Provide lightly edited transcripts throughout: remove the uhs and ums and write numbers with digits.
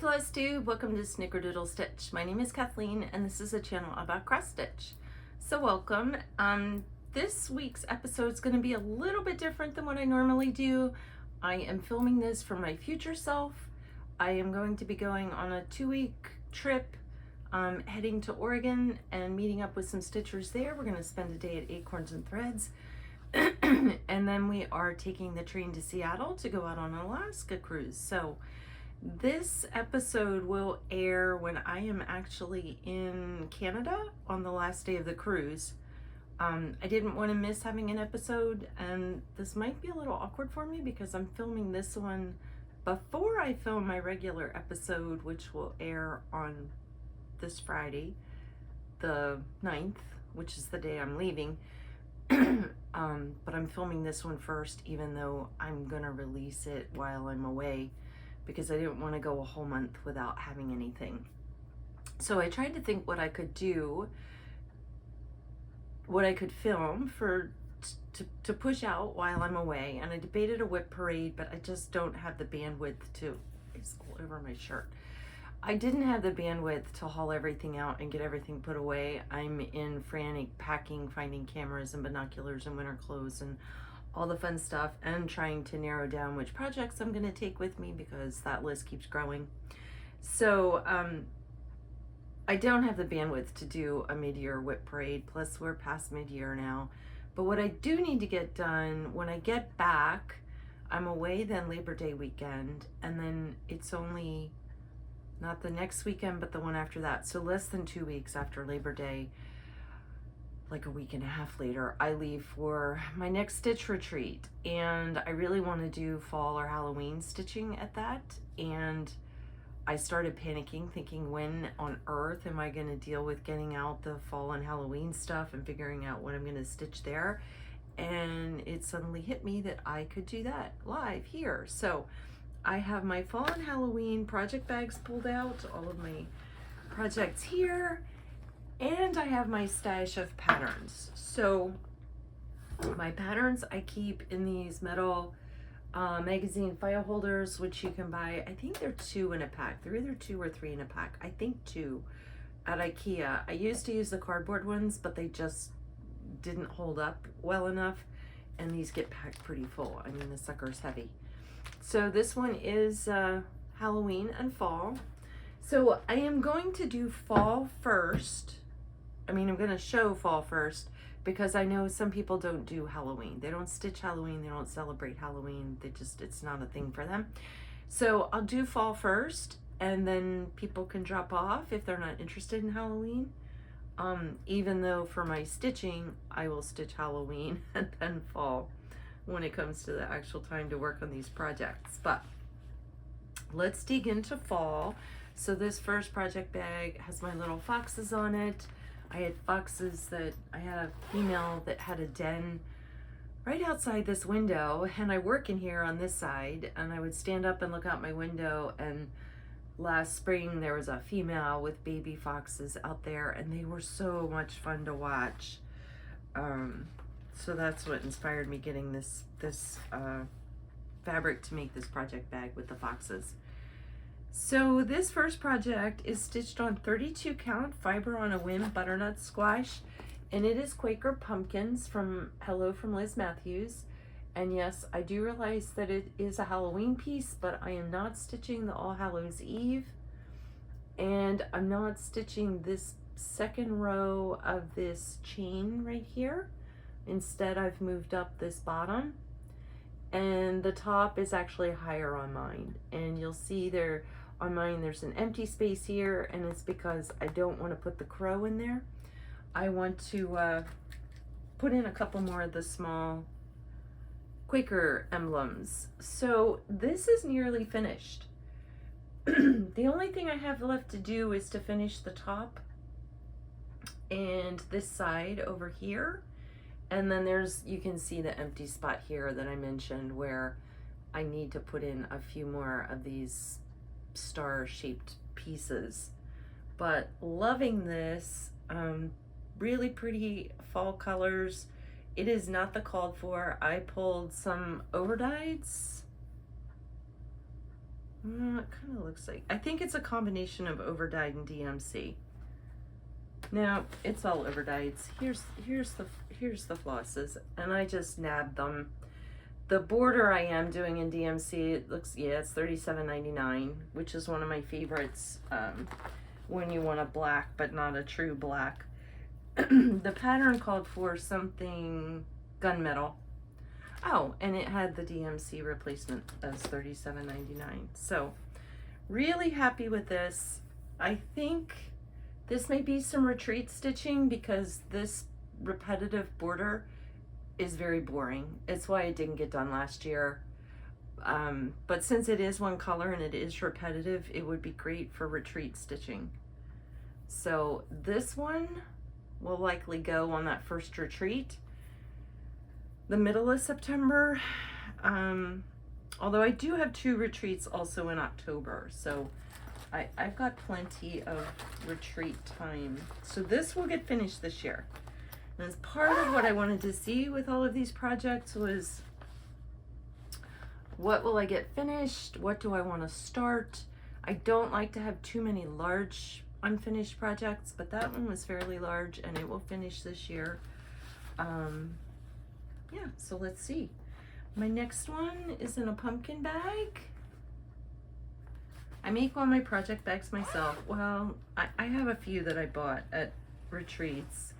Flosstube, welcome to Snickerdoodle Stitch. My name is Kathleen and this is a channel about cross stitch. So welcome. This week's episode is going to be a little bit different than what I normally do. I am filming this for my future self. I am going to be going on a 2-week trip, heading to Oregon and meeting up with some stitchers there. We're going to spend a day at Acorns and Threads. And then we are taking the train to Seattle to go out on an Alaska cruise. So this episode will air when I am actually in Canada on the last day of the cruise. I didn't want to miss having an episode, and this might be a little awkward for me because I'm filming this one before I film my regular episode, which will air on this Friday, the 9th, which is the day I'm leaving. But I'm filming this one first, even though I'm gonna release it while I'm away, because I didn't want to go a whole month without having anything. So I tried to think what I could do, what I could film to push out while I'm away. And I debated a whip parade, but I just don't have the bandwidth to, it's all over my shirt. I didn't have the bandwidth to haul everything out and get everything put away. I'm in frantic packing, finding cameras and binoculars and winter clothes and all the fun stuff, and trying to narrow down which projects I'm going to take with me because that list keeps growing. So I don't have the bandwidth to do a mid-year whip parade, plus we're past mid-year now. But what I do need to get done when I get back, I'm away then Labor Day weekend, and then it's only not the next weekend but the one after that, so less than 2 weeks after Labor Day, like a week and a half later, I leave for my next stitch retreat. And I really want to do fall or Halloween stitching at that. And I started panicking, thinking, when on earth am I going to deal with getting out the fall and Halloween stuff and figuring out what I'm going to stitch there? And it suddenly hit me that I could do that live here. So I have my fall and Halloween project bags pulled out, all of my projects here. And I have my stash of patterns. So my patterns I keep in these metal magazine file holders, which you can buy. I think they're 2 in a pack. They're either 2 or 3 in a pack. I think 2 at IKEA. I used to use the cardboard ones, but they just didn't hold up well enough. And these get packed pretty full. I mean, the sucker's heavy. So this one is Halloween and fall. So I am going to do fall first. I'm going to show fall first because I know some people don't do Halloween. They don't stitch Halloween. They don't celebrate Halloween. It's not a thing for them. So I'll do fall first, and then people can drop off if they're not interested in Halloween. Even though for my stitching, I will stitch Halloween and then fall when it comes to the actual time to work on these projects. But let's dig into fall. So this first project bag has my little foxes on it. I had foxes that I had a female that had a den right outside this window, and I work in here on this side, and I would stand up and look out my window, and last spring there was a female with baby foxes out there, and they were so much fun to watch. So that's what inspired me getting this fabric to make this project bag with the foxes. So this first project is stitched on 32 count fiber on a whim butternut squash, and it is Quaker pumpkins from Hello from Liz Matthews. And yes, I do realize that it is a Halloween piece, but I am not stitching the All Hallows Eve, and I'm not stitching this second row of this chain right here. Instead, I've moved up this bottom, and the top is actually higher on mine, and you'll see there on mine there's an empty space here, and it's because I don't want to put the crow in there. I want to put in a couple more of the small Quaker emblems. So this is nearly finished. The only thing I have left to do is to finish the top and this side over here. And then you can see the empty spot here that I mentioned where I need to put in a few more of these star-shaped pieces. But loving this, really pretty fall colors. It is not the called for. I pulled some overdyes It kind of looks like, I think it's a combination of overdyed and DMC. Now it's all overdyed. Here's the flosses, and I just nabbed them. The border I am doing in DMC, it looks, yeah, it's $37.99, which is one of my favorites when you want a black but not a true black. The pattern called for something gunmetal. Oh, and it had the DMC replacement as $37.99. So really happy with this. I think this may be some retreat stitching because this repetitive border is very boring. It's why it didn't get done last year. But since it is one color and it is repetitive, it would be great for retreat stitching. So this one will likely go on that first retreat, the middle of September. Although I do have 2 retreats also in October, so I've got plenty of retreat time. So this will get finished this year. And as part of what I wanted to see with all of these projects was, what will I get finished? What do I want to start? I don't like to have too many large unfinished projects, but that one was fairly large and it will finish this year. Yeah, so let's see. My next one is in a pumpkin bag. I make all my project bags myself. Well, I have a few that I bought at retreats.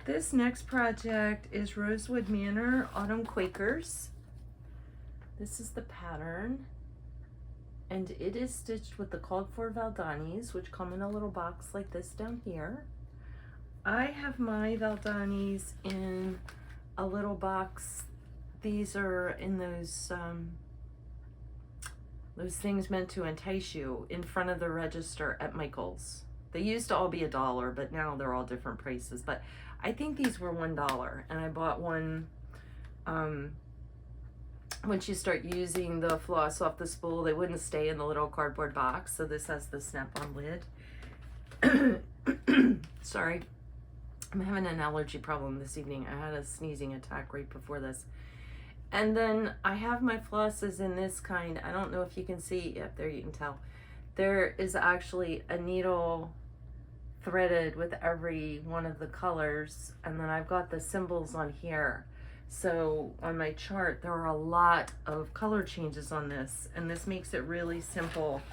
This next project is Rosewood Manor Autumn Quakers. This is the pattern, and it is stitched with the called for Valdanis, which come in a little box like this down here. I have my Valdanis in a little box. These are in those things meant to entice you in front of the register at Michael's. They used to all be $1, but now they're all different prices. But I think these were $1, and I bought one. Once you start using the floss off the spool, they wouldn't stay in the little cardboard box. So this has the snap-on lid. Sorry, I'm having an allergy problem this evening. I had a sneezing attack right before this. And then I have my flosses in this kind. I don't know if you can see. Yep, there you can tell. There is actually a needle threaded with every one of the colors, and then I've got the symbols on here. So on my chart there are a lot of color changes on this, and this makes it really simple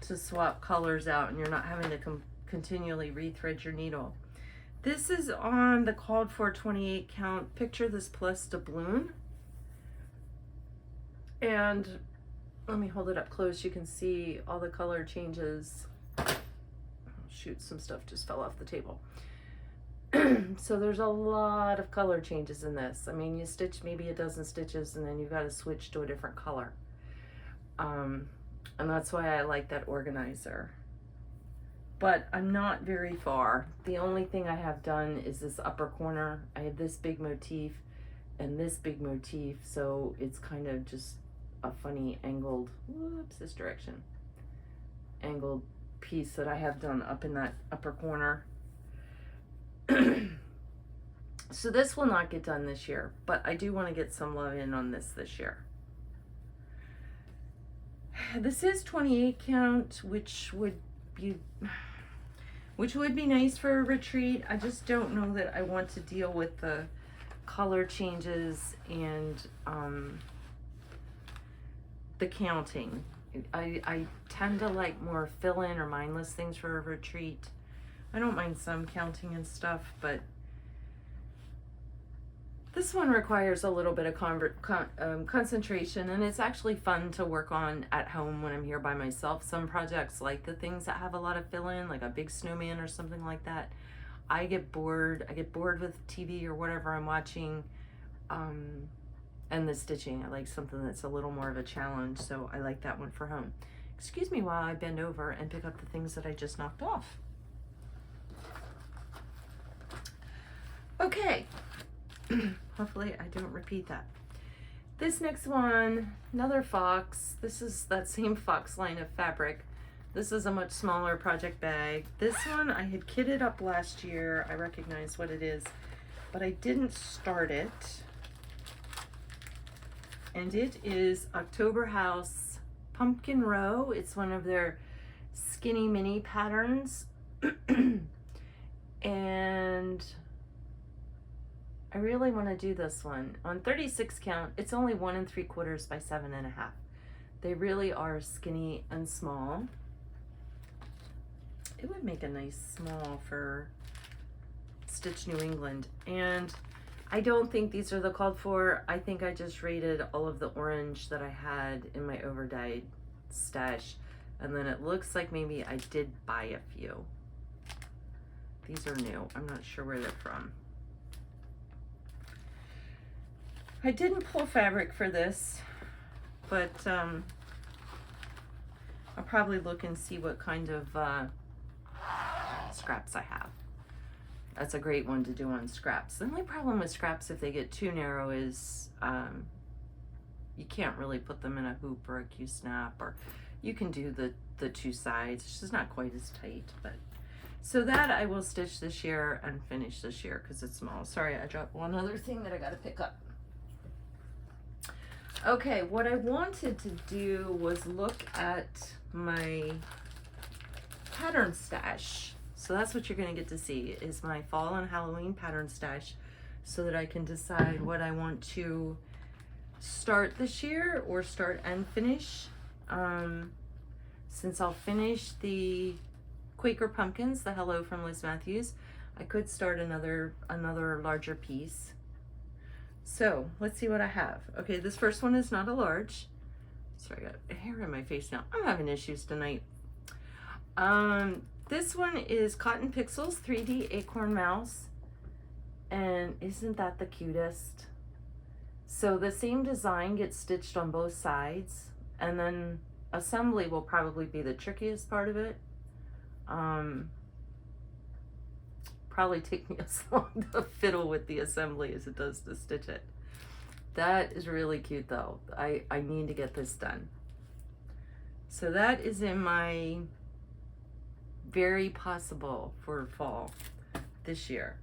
to swap colors out, and you're not having to continually rethread your needle. This is on the called for 28 count. Picture this plus doubloon, and let me hold it up close. You can see all the color changes. Shoot, some stuff just fell off the table. So there's a lot of color changes in this. I mean, you stitch maybe a dozen stitches and then you've got to switch to a different color. And that's why I like that organizer. But I'm not very far. The only thing I have done is this upper corner. I have this big motif and this big motif, so it's kind of just a funny angled, whoops, this direction, angled piece that I have done up in that upper corner. So this will not get done this year, but I do want to get some love in on this year. This is 28 count, which would be nice for a retreat. I just don't know that I want to deal with the color changes and the counting. I tend to like more fill-in or mindless things for a retreat. I don't mind some counting and stuff, but this one requires a little bit of concentration, and it's actually fun to work on at home when I'm here by myself. Some projects, like the things that have a lot of fill-in, like a big snowman or something like that, I get bored. I get bored with TV or whatever I'm watching, and the stitching. I like something that's a little more of a challenge, so I like that one for home. Excuse me while I bend over and pick up the things that I just knocked off. Okay, hopefully I don't repeat that. This next one, another fox. This is that same fox line of fabric. This is a much smaller project bag. This one I had kitted up last year. I recognize what it is, but I didn't start it. And it is October House Pumpkin Row. It's one of their skinny mini patterns. And I really want to do this one. On 36 count, it's only 1 3/4 by 7.5. They really are skinny and small. It would make a nice small for Stitch New England. And I don't think these are the called for. I think I just rated all of the orange that I had in my overdyed stash. And then it looks like maybe I did buy a few. These are new. I'm not sure where they're from. I didn't pull fabric for this, but I'll probably look and see what kind of scraps I have. That's a great one to do on scraps. The only problem with scraps, if they get too narrow, is you can't really put them in a hoop or a Q-snap, or you can do the two sides. It's just not quite as tight. But so that I will stitch this year and finish this year because it's small. Sorry, I dropped one other thing that I got to pick up. Okay, what I wanted to do was look at my pattern stash. So that's what you're going to get to see, is my fall and Halloween pattern stash, so that I can decide what I want to start this year or start and finish. Since I'll finish the Quaker Pumpkins, the Hello from Liz Matthews, I could start another larger piece. So let's see what I have. Okay, this first one is not a large. Sorry, I got hair in my face now. I'm having issues tonight. This one is Cotton Pixels 3D Acorn Mouse, and isn't that the cutest? So the same design gets stitched on both sides, and then assembly will probably be the trickiest part of it. Probably take me as long to fiddle with the assembly as it does to stitch it. That is really cute though. I need to get this done. So that is in my very possible for fall this year.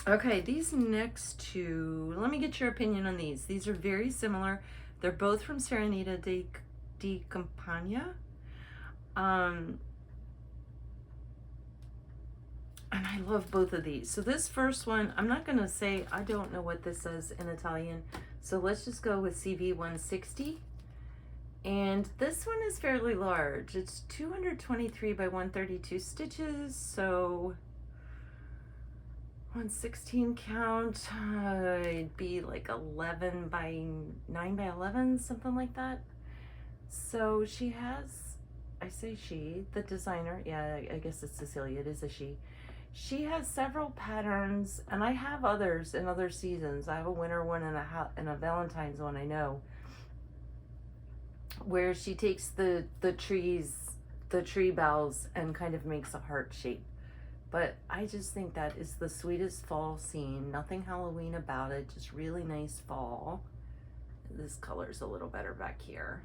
Okay, these next two, let me get your opinion on these. These are very similar. They're both from Serenita di Campagna. And I love both of these. So this first one, I'm not gonna say, I don't know what this says in Italian. So let's just go with CV 160. And this one is fairly large. It's 223 by 132 stitches. So 116 count, it'd be like 11 by 9 by 11, something like that. So she has, I say she, the designer, yeah, I guess it's Cecilia, it is a she. She has several patterns, and I have others in other seasons. I have a winter one and a Valentine's one, I know, where she takes the tree boughs and kind of makes a heart shape. But I just think that is the sweetest fall scene. Nothing Halloween about it, just really nice fall. This color's a little better back here.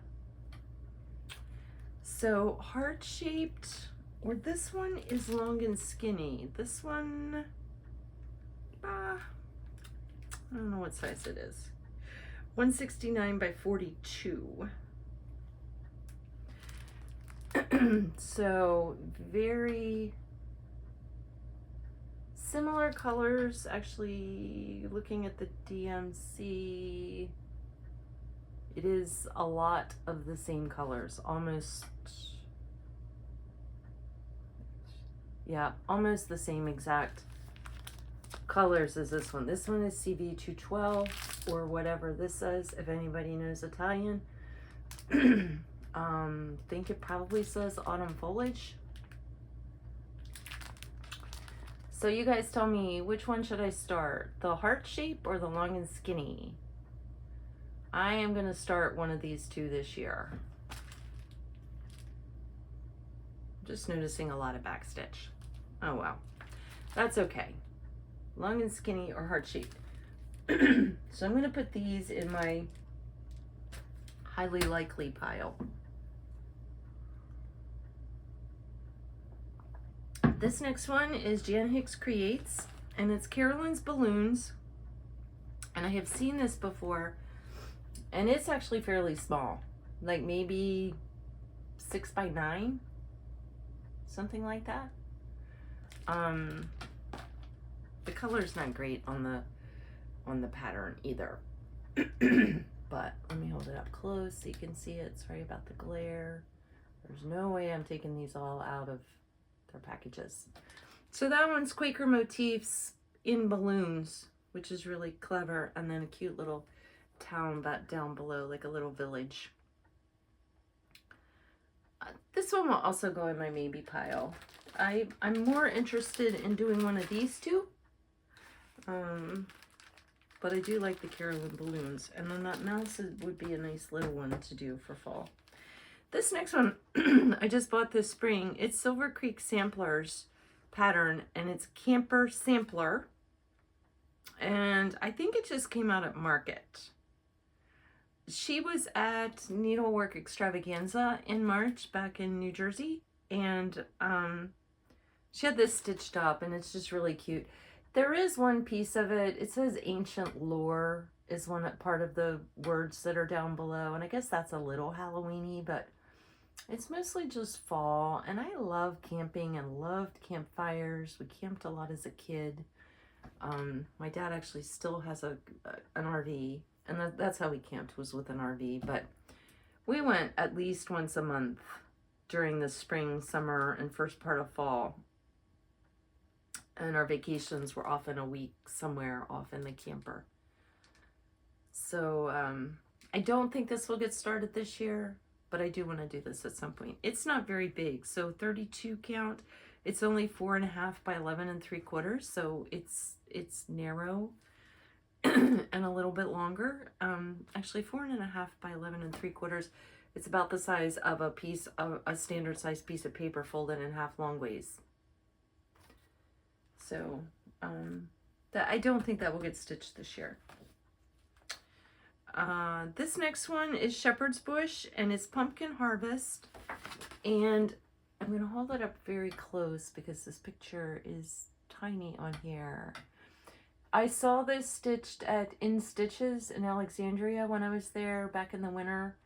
So heart-shaped, or this one is long and skinny. This one, I don't know what size it is. 169 by 42. So very similar colors. Actually, looking at the DMC, it is a lot of the same colors, almost, yeah, almost the same exact colors as this one. This one is CV 212 or whatever this says, if anybody knows Italian. Think it probably says autumn foliage. So you guys tell me, which one should I start? The heart shape or the long and skinny? I am gonna start one of these two this year. I'm just noticing a lot of backstitch. Oh wow, that's okay. Long and skinny or heart shaped. So I'm gonna put these in my highly likely pile. This next one is Jan Hicks Creates, and it's Carolyn's Balloons. And I have seen this before, And it's actually fairly small, like maybe 6 by 9, something like that. The color's not great on the pattern either. But let me hold it up close so you can see it. Sorry about the glare. There's no way I'm taking these all out of their packages. So that one's Quaker motifs in balloons, which is really clever, and then a cute little town down below, like a little village. This one will also go in my maybe pile. I'm more interested in doing one of these two. But I do like the Carolyn balloons. And then that mouse would be a nice little one to do for fall. This next one, I just bought this spring. It's Silver Creek Samplers pattern, and it's Camper Sampler. And I think it just came out at Market. She was at Needlework Extravaganza in March back in New Jersey. And she had this stitched up, and it's just really cute. There is one piece of it. It says Ancient Lore is one part of the words that are down below. And I guess that's a little Halloween-y, but it's mostly just fall. And I love camping and loved campfires. We camped a lot as a kid. My dad actually still has an RV. And that's how we camped, was with an RV. But we went at least once a month during the spring, summer, and first part of fall. And our vacations were often a week somewhere off in the camper. So I don't think this will get started this year, but I do want to do this at some point. It's not very big, so 32 count. It's only 4.5 by 11 3/4, so it's narrow and a little bit longer. Actually 4.5 by 11 3/4. It's about the size of a standard size piece of paper folded in half long ways. So that I don't think that will get stitched this year. This next one is Shepherd's Bush, and it's Pumpkin Harvest. And I'm going to hold it up very close because this picture is tiny on here. I saw this stitched at In Stitches in Alexandria when I was there back in the winter.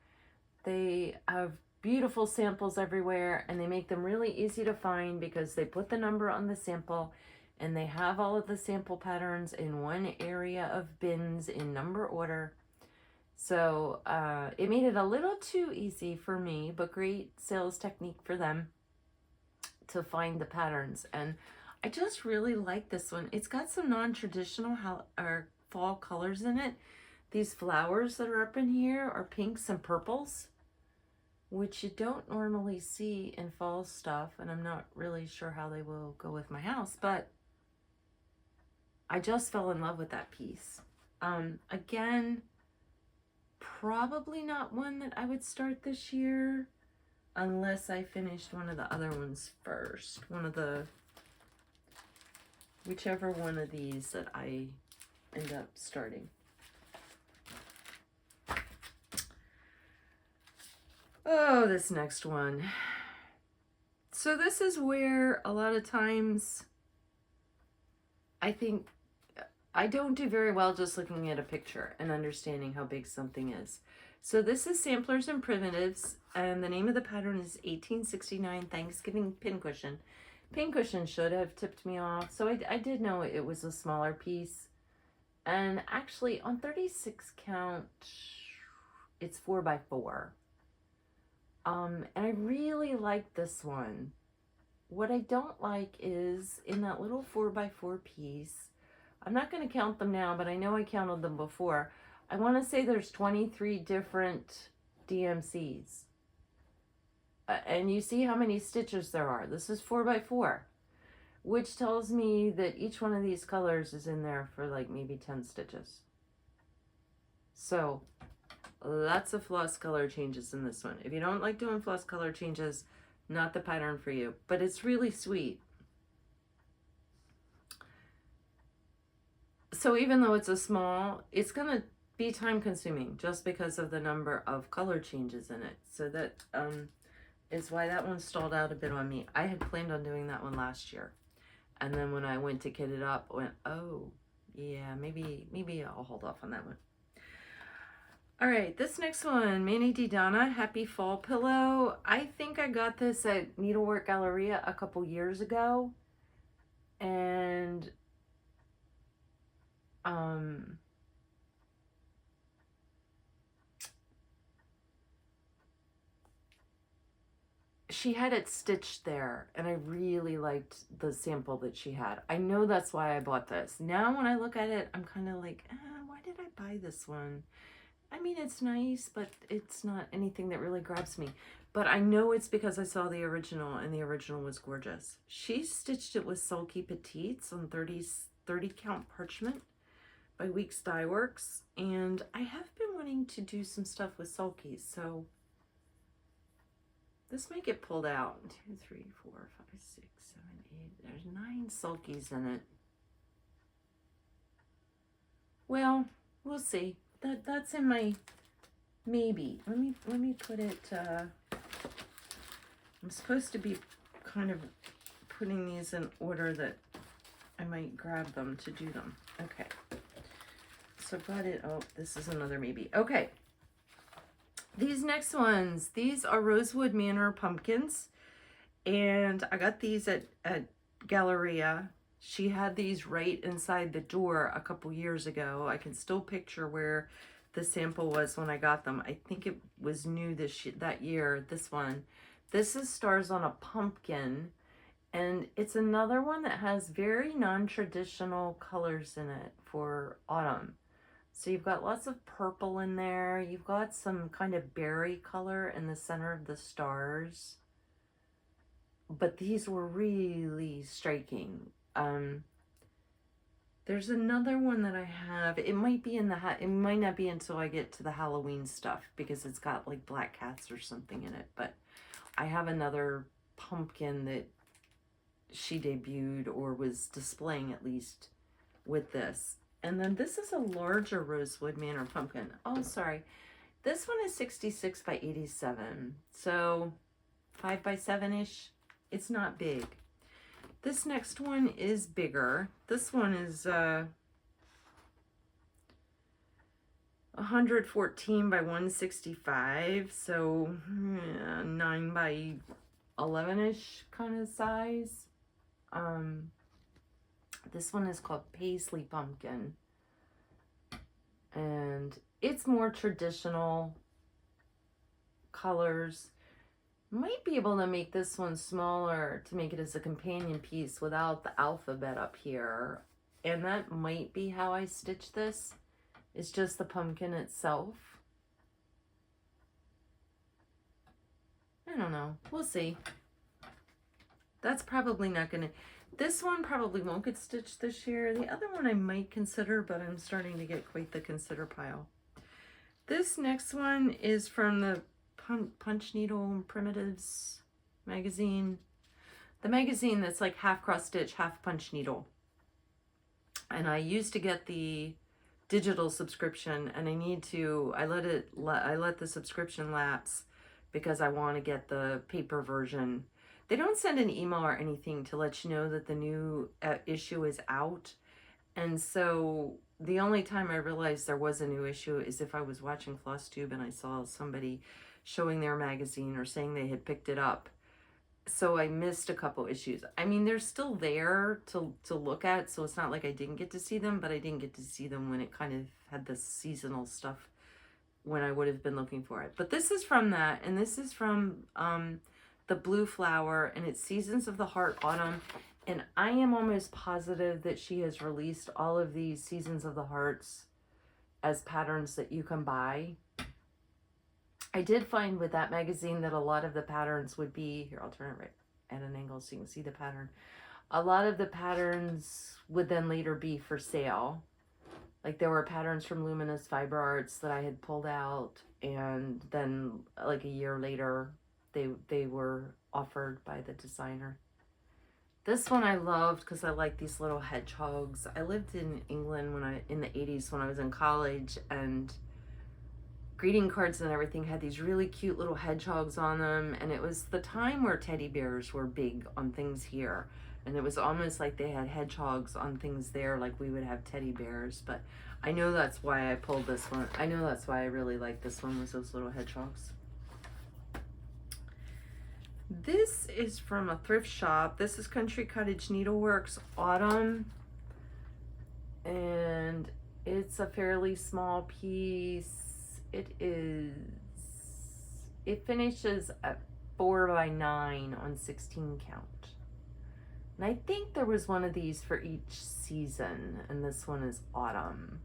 They have beautiful samples everywhere, and they make them really easy to find because they put the number on the sample. And they have all of the sample patterns in one area of bins in number order. So it made it a little too easy for me, but great sales technique for them to find the patterns. And I just really like this one. It's got some non-traditional fall colors in it. These flowers that are up in here are pinks and purples, which you don't normally see in fall stuff. And I'm not really sure how they will go with my house, but I just fell in love with that piece. Again, probably not one that I would start this year unless I finished one of the other ones first. Whichever one of these that I end up starting. Oh, this next one. So this is where a lot of times I think I don't do very well just looking at a picture and understanding how big something is. So this is Samplers and Primitives, and the name of the pattern is 1869 Thanksgiving Pincushion. Pincushion should have tipped me off. So I did know it was a smaller piece. And actually on 36 count, it's 4 by 4. And I really like this one. What I don't like is in that little 4 by 4 piece, I'm not going to count them now, but I know I counted them before. I want to say there's 23 different DMCs. And you see how many stitches there are. This is 4 by 4, which tells me that each one of these colors is in there for like maybe 10 stitches. So lots of floss color changes in this one. If you don't like doing floss color changes, not the pattern for you, but it's really sweet. So even though it's a small, it's gonna be time consuming just because of the number of color changes in it. So that is why that one stalled out a bit on me. I had planned on doing that one last year. And then when I went to kit it up, I went, oh yeah, maybe I'll hold off on that one. All right, this next one, Manny Di Donna, Happy Fall Pillow. I think I got this at Needlework Galleria a couple years ago. And she had it stitched there, and I really liked the sample that she had. I know that's why I bought this. Now when I look at it, I'm kind of like, why did I buy this one? I mean, it's nice, but it's not anything that really grabs me. But I know it's because I saw the original, and the original was gorgeous. She stitched it with Sulky Petites on 30 count parchment by Weeks Dye Works, and I have been wanting to do some stuff with sulkies, so this might get pulled out. 2, 3, 4, 5, 6, 7, 8. There's 9 sulkies in it. Well, we'll see. That's in my maybe. Let me put it. I'm supposed to be kind of putting these in order that I might grab them to do them. Okay. So I've got it. Oh, this is another maybe. Okay. These next ones, these are Rosewood Manor pumpkins, and I got these at Galleria. She had these right inside the door a couple years ago. I can still picture where the sample was when I got them. I think it was new that year, this one. This is Stars on a Pumpkin, and it's another one that has very non-traditional colors in it for autumn. So you've got lots of purple in there. You've got some kind of berry color in the center of the stars. But these were really striking. There's another one that I have. It might be in it might not be until I get to the Halloween stuff, because it's got like black cats or something in it. But I have another pumpkin that she debuted, or was displaying at least, with this. And then this is a larger Rosewood Manor pumpkin. Oh, sorry. This one is 66 by 87. So 5 by 7-ish. It's not big. This next one is bigger. This one is 114 by 165. So 9 by 11-ish kind of size. This one is called Paisley Pumpkin, and it's more traditional colors. Might be able to make this one smaller to make it as a companion piece without the alphabet up here, and that might be how I stitch this. It's just the pumpkin itself. I don't know. We'll see. That's probably not gonna... This one probably won't get stitched this year. The other one I might consider, but I'm starting to get quite the consider pile. This next one is from the Punch Needle Primitives magazine. The magazine that's like half cross stitch, half punch needle. And I used to get the digital subscription, and I let the subscription lapse because I want to get the paper version. They don't send an email or anything to let you know that the new issue is out. And so the only time I realized there was a new issue is if I was watching Flosstube and I saw somebody showing their magazine or saying they had picked it up. So I missed a couple issues. I mean, they're still there to look at, so it's not like I didn't get to see them, but I didn't get to see them when it kind of had the seasonal stuff when I would have been looking for it. But this is from that, and this is from the Blue Flower, and it's Seasons of the Heart Autumn. And I am almost positive that she has released all of these Seasons of the Hearts as patterns that you can buy. I did find with that magazine that a lot of the patterns would be, here, I'll turn it right at an angle so you can see the pattern. A lot of the patterns would then later be for sale. Like there were patterns from Luminous Fiber Arts that I had pulled out, and then like a year later, they were offered by the designer. This one I loved because I like these little hedgehogs. I lived in England in the 80s when I was in college, and greeting cards and everything had these really cute little hedgehogs on them, and it was the time where teddy bears were big on things here, and it was almost like they had hedgehogs on things there like we would have teddy bears. But I know that's why I pulled this one. I know that's why I really like this one, was those little hedgehogs. This is from a thrift shop. This is Country Cottage Needleworks Autumn, and it's a fairly small piece. It finishes at 4x9 on 16 count. And I think there was one of these for each season, and this one is autumn.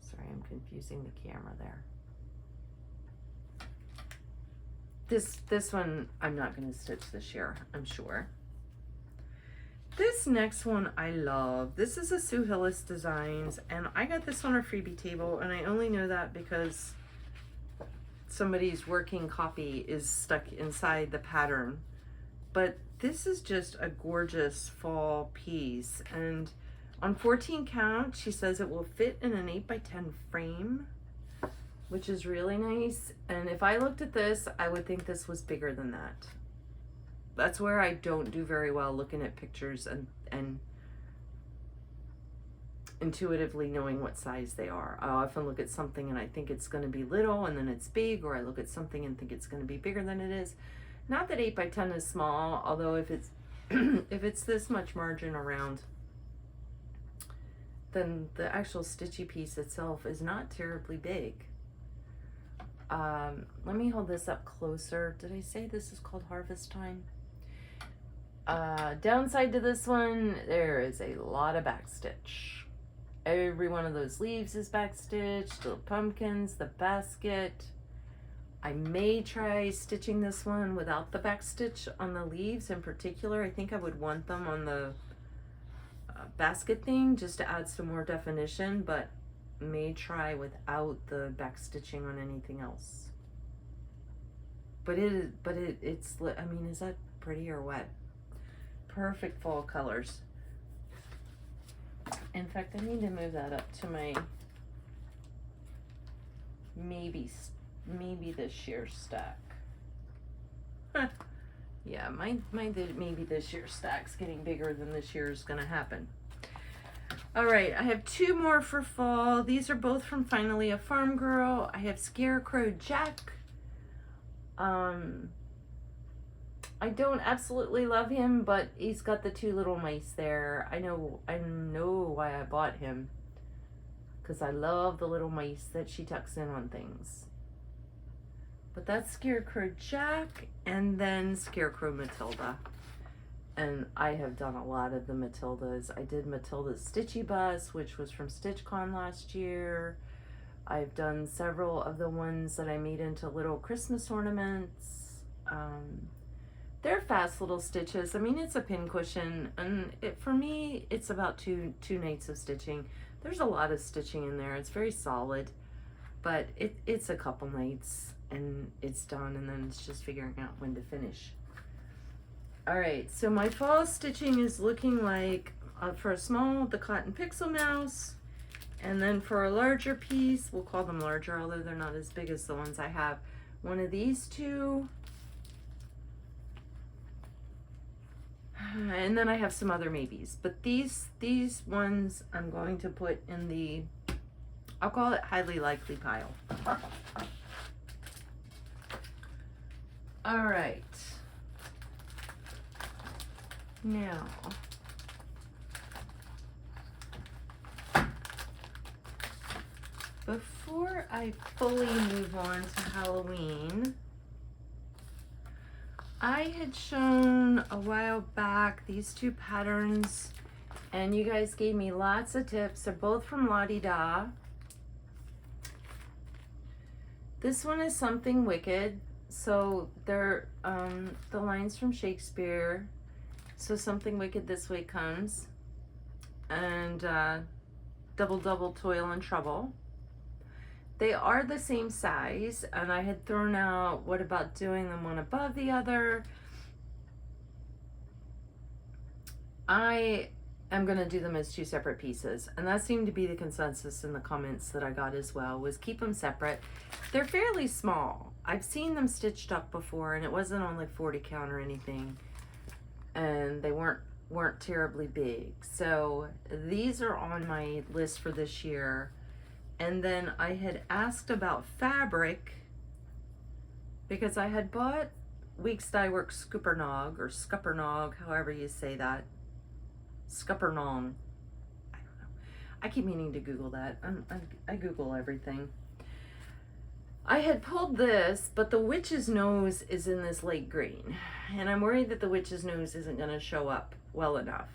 Sorry, I'm confusing the camera there. This one I'm not going to stitch this year, I'm sure. This next one I love. This is a Sue Hillis Designs, and I got this on a freebie table, and I only know that because somebody's working copy is stuck inside the pattern. But this is just a gorgeous fall piece, and on 14 count, she says it will fit in an 8x10 frame, which is really nice. And if I looked at this, I would think this was bigger than that. That's where I don't do very well, looking at pictures and intuitively knowing what size they are. I often look at something and I think it's going to be little, and then it's big, or I look at something and think it's going to be bigger than it is. Not that 8x10 is small, although if it's if it's this much margin around, then the actual stitchy piece itself is not terribly big. Let me hold this up closer. Did I say this is called Harvest Time? Downside to this one, there is a lot of backstitch. Every one of those leaves is backstitched, the pumpkins, the basket. I may try stitching this one without the backstitch on the leaves in particular. I think I would want them on the basket thing just to add some more definition, but may try without the backstitching on anything else. But it's, I mean, is that pretty or what? Perfect fall colors. In fact, I need to move that up to my maybe this year's stack. Yeah, maybe this year's stack's getting bigger than this year's gonna happen. All right, I have two more for fall. These are both from Finally a Farm Girl. I have Scarecrow Jack. I don't absolutely love him, but he's got the two little mice there. I know why I bought him, because I love the little mice that she tucks in on things. But that's Scarecrow Jack, and then Scarecrow Matilda. And I have done a lot of the Matildas. I did Matilda's Stitchy Bus, which was from StitchCon last year. I've done several of the ones that I made into little Christmas ornaments. They're fast little stitches. I mean, it's a pincushion, and for me, it's about two nights of stitching. There's a lot of stitching in there. It's very solid, but it's a couple nights, and it's done, and then it's just figuring out when to finish. All right, so my fall stitching is looking like, for a small, the Cotton Pixel Mouse, and then for a larger piece, we'll call them larger, although they're not as big as the ones I have, one of these two, and then I have some other maybes. But these ones I'm going to put in the, I'll call it highly likely pile. All right. Now, before I fully move on to Halloween, I had shown a while back these two patterns, and you guys gave me lots of tips. They're both from Lottie Da. This one is Something Wicked. So they're the lines from Shakespeare. So Something Wicked This Way Comes, and Double Double Toil and Trouble. They are the same size, and I had thrown out, what about doing them one above the other? I I'm going to do them as 2 separate pieces. And that seemed to be the consensus in the comments that I got as well, was keep them separate. They're fairly small. I've seen them stitched up before, and it wasn't on like 40 count or anything. And they weren't terribly big. So these are on my list for this year. And then I had asked about fabric because I had bought Weeks Dye Works Scuppernog or Scuppernog, however you say that. Scuppernog. I don't know. I keep meaning to Google that. I Google everything. I had pulled this, but the witch's nose is in this light green. And I'm worried that the witch's nose isn't going to show up well enough.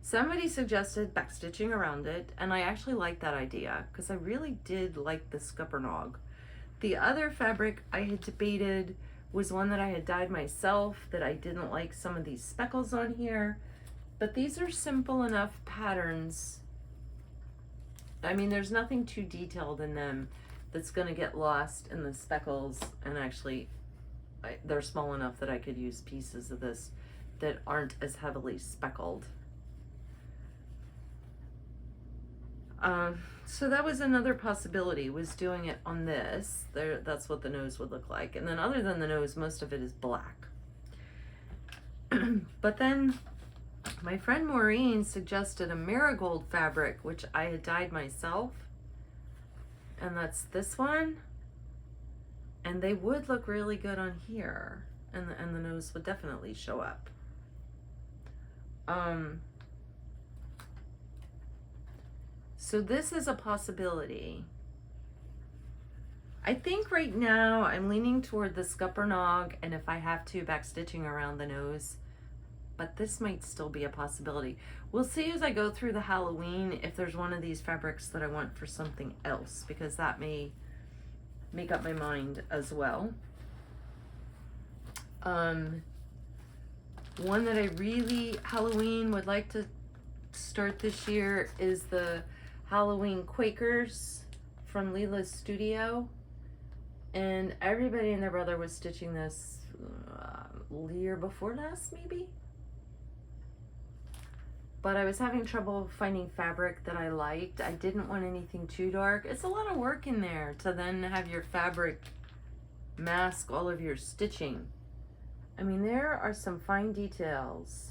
Somebody suggested backstitching around it, and I actually liked that idea because I really did like the Scuppernog. The other fabric I had debated was one that I had dyed myself that I didn't like some of these speckles on here, but these are simple enough patterns. I mean, there's nothing too detailed in them that's going to get lost in the speckles, and actually they're small enough that I could use pieces of this that aren't as heavily speckled. So that was another possibility, was doing it on this. That's what the nose would look like. And then other than the nose, most of it is black. But then my friend Maureen suggested a marigold fabric, which I had dyed myself. And that's this one. And they would look really good on here. And the nose would definitely show up. So this is a possibility. I think right now I'm leaning toward the Scuppernog, and if I have to, backstitching around the nose. But this might still be a possibility. We'll see as I go through the Halloween if there's one of these fabrics that I want for something else, because that may make up my mind as well. One that I really, Halloween, would like to start this year is the Halloween Quakers from Leela's Studio. And everybody and their brother was stitching this year before last, maybe? But I was having trouble finding fabric that I liked. I didn't want anything too dark. It's a lot of work in there to then have your fabric mask all of your stitching. I mean, there are some fine details.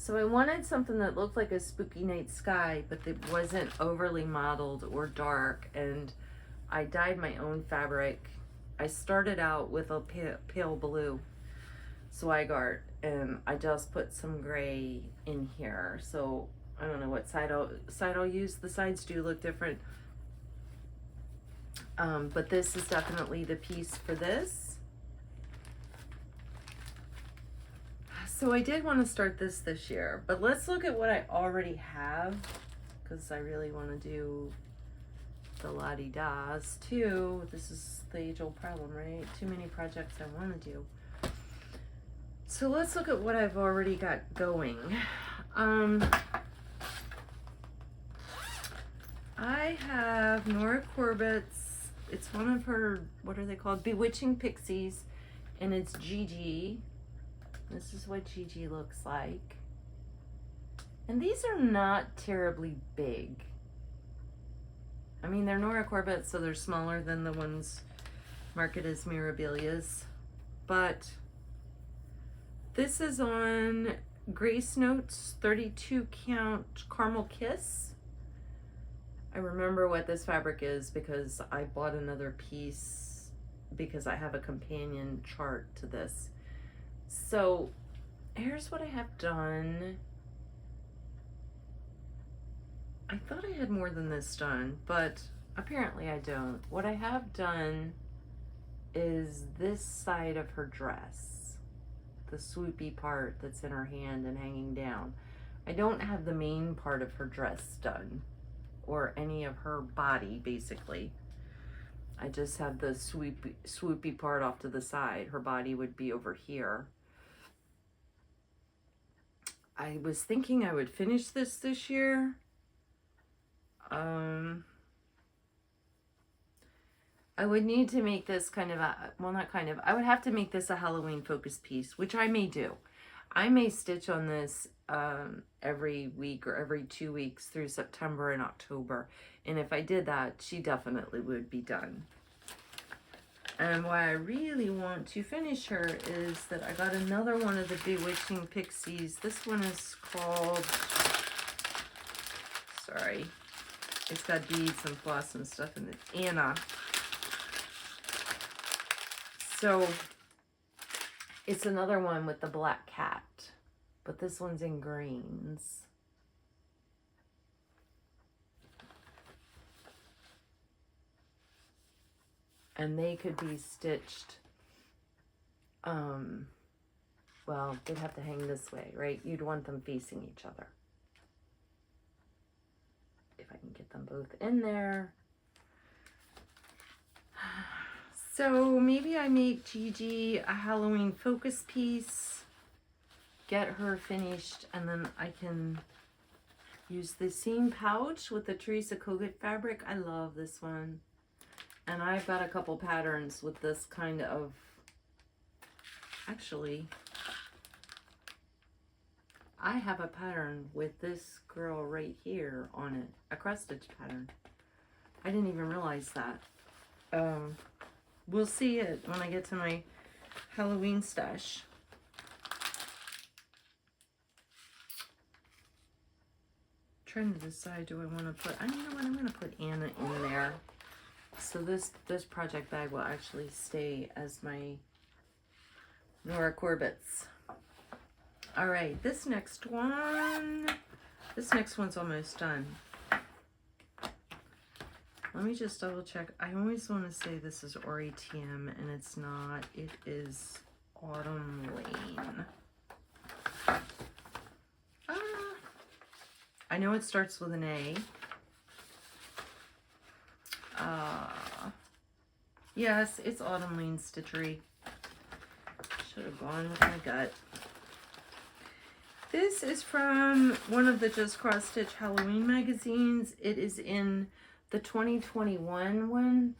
So I wanted something that looked like a spooky night sky, but that wasn't overly mottled or dark. And I dyed my own fabric. I started out with a pale blue Zweigart, and I just put some gray in here. So I don't know what side I'll use. The sides do look different. But this is definitely the piece for this. So I did want to start this year, but let's look at what I already have, because I really want to do the la-di-das too. This is the age-old problem, right? Too many projects I want to do. So let's look at what I've already got going. I have Nora Corbett's, it's one of her, what are they called? Bewitching Pixies, and it's Gigi. This is what Gigi looks like. And these are not terribly big. I mean, they're Nora Corbett, so they're smaller than the ones marketed as Mirabilias. But this is on Grace Notes 32 count Caramel Kiss. I remember what this fabric is because I bought another piece because I have a companion chart to this. So here's what I have done. I thought I had more than this done, but apparently I don't. What I have done is this side of her dress, the swoopy part that's in her hand and hanging down. I don't have the main part of her dress done, or any of her body, basically. I just have the swoopy part off to the side. Her body would be over here. I was thinking I would finish this year. I would need to make this kind of a, well, not kind of, I would have to make this a Halloween focused piece, which I may do. I may stitch on this every week or every 2 weeks through September and October. And if I did that, she definitely would be done. And why I really want to finish her is that I got another one of the Bewitching Pixies. This one is called, sorry, it's got beads and floss and stuff, and it's Anna. So it's another one with the black cat, but this one's in greens. And they could be stitched, well, they'd have to hang this way, right? You'd want them facing each other. If I can get them both in there. So maybe I make Gigi a Halloween focus piece, get her finished, and then I can use the same pouch with the Teresa Kogut fabric. I love this one. And I've got a couple patterns with this kind of, actually, I have a pattern with this girl right here on it, a cross stitch pattern. I didn't even realize that. We'll see it when I get to my Halloween stash. Trying to decide, do I want to put, you know what, I'm going to put Anna in there. So this project bag will actually stay as my Nora Corbett's. All right, this next one's almost done. Let me just double check. I always want to say this is RETM, and it's not. It is Autumn Lane. I know it starts with an A. Yes, it's Autumn Lane Stitchery. Should have gone with my gut. This is from one of the Just Cross Stitch Halloween magazines. It is in the 2021 one.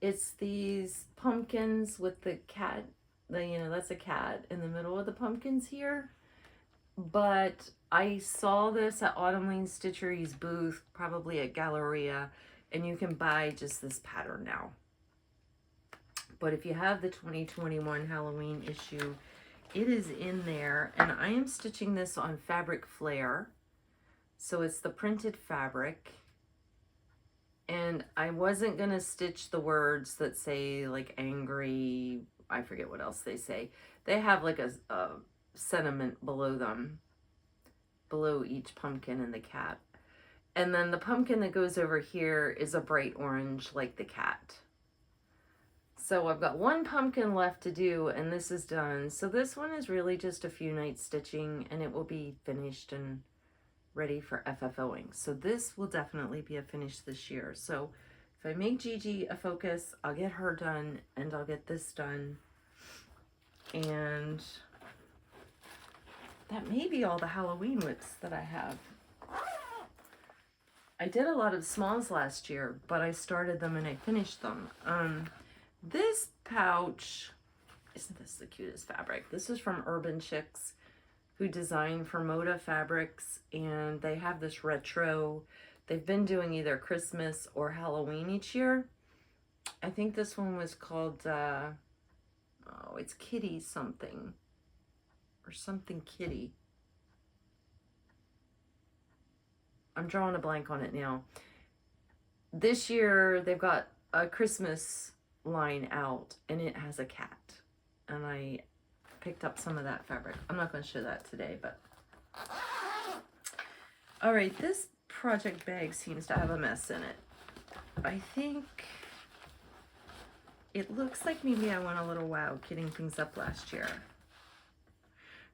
It's these pumpkins with the cat. That's a cat in the middle of the pumpkins here. But I saw this at Autumn Lane Stitchery's booth, probably at Galleria, and you can buy just this pattern now. But if you have the 2021 Halloween issue, it is in there. And I am stitching this on Fabric Flare. So it's the printed fabric. And I wasn't going to stitch the words that say like angry, I forget what else they say. They have like a sentiment below them, below each pumpkin and the cat. And then the pumpkin that goes over here is a bright orange like the cat. So I've got one pumpkin left to do, and this is done. So this one is really just a few nights stitching, and it will be finished and ready for FFOing. So this will definitely be a finish this year. So if I make Gigi a focus, I'll get her done, and I'll get this done. And that may be all the Halloween whips that I have. I did a lot of smalls last year, but I started them and I finished them. This pouch, isn't this the cutest fabric? This is from Urban Chicks, who designed for Moda Fabrics, and they have this retro. They've been doing either Christmas or Halloween each year. I think this one was called, it's Kitty something, or something Kitty. I'm drawing a blank on it now. This year, they've got a Christmas line out, and it has a cat. And I picked up some of that fabric. I'm not going to show that today, but... All right, this project bag seems to have a mess in it. I think it looks like maybe I went a little wild kitting things up last year.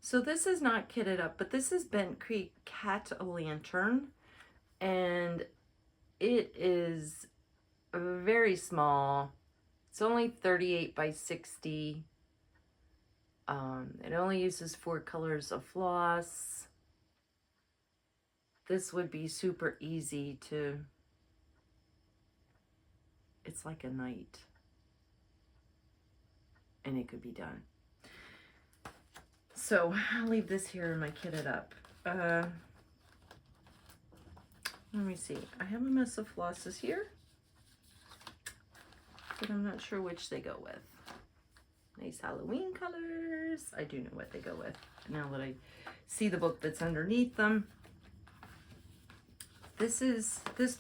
So this is not kitted up, but this is Bent Creek Cat Lantern, and it is very small. It's only 38 by 60. It only uses 4 colors of floss. This would be super easy to, it's like a night, and it could be done. So I'll leave this here in my kitted up. let me see. I have a mess of flosses here, but I'm not sure which they go with. Nice Halloween colors. I do know what they go with now that I see the book that's underneath them. This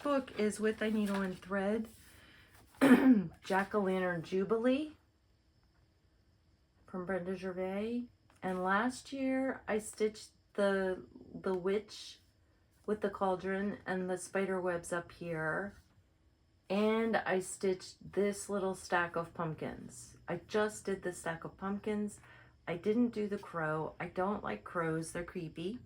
book is With Thy Needle and Thread, Jack-o'-lantern Jubilee from Brenda Gervais. And last year I stitched the witch with the cauldron and the spider webs up here. And I stitched this little stack of pumpkins. I just did the stack of pumpkins. I didn't do the crow. I don't like crows, they're creepy.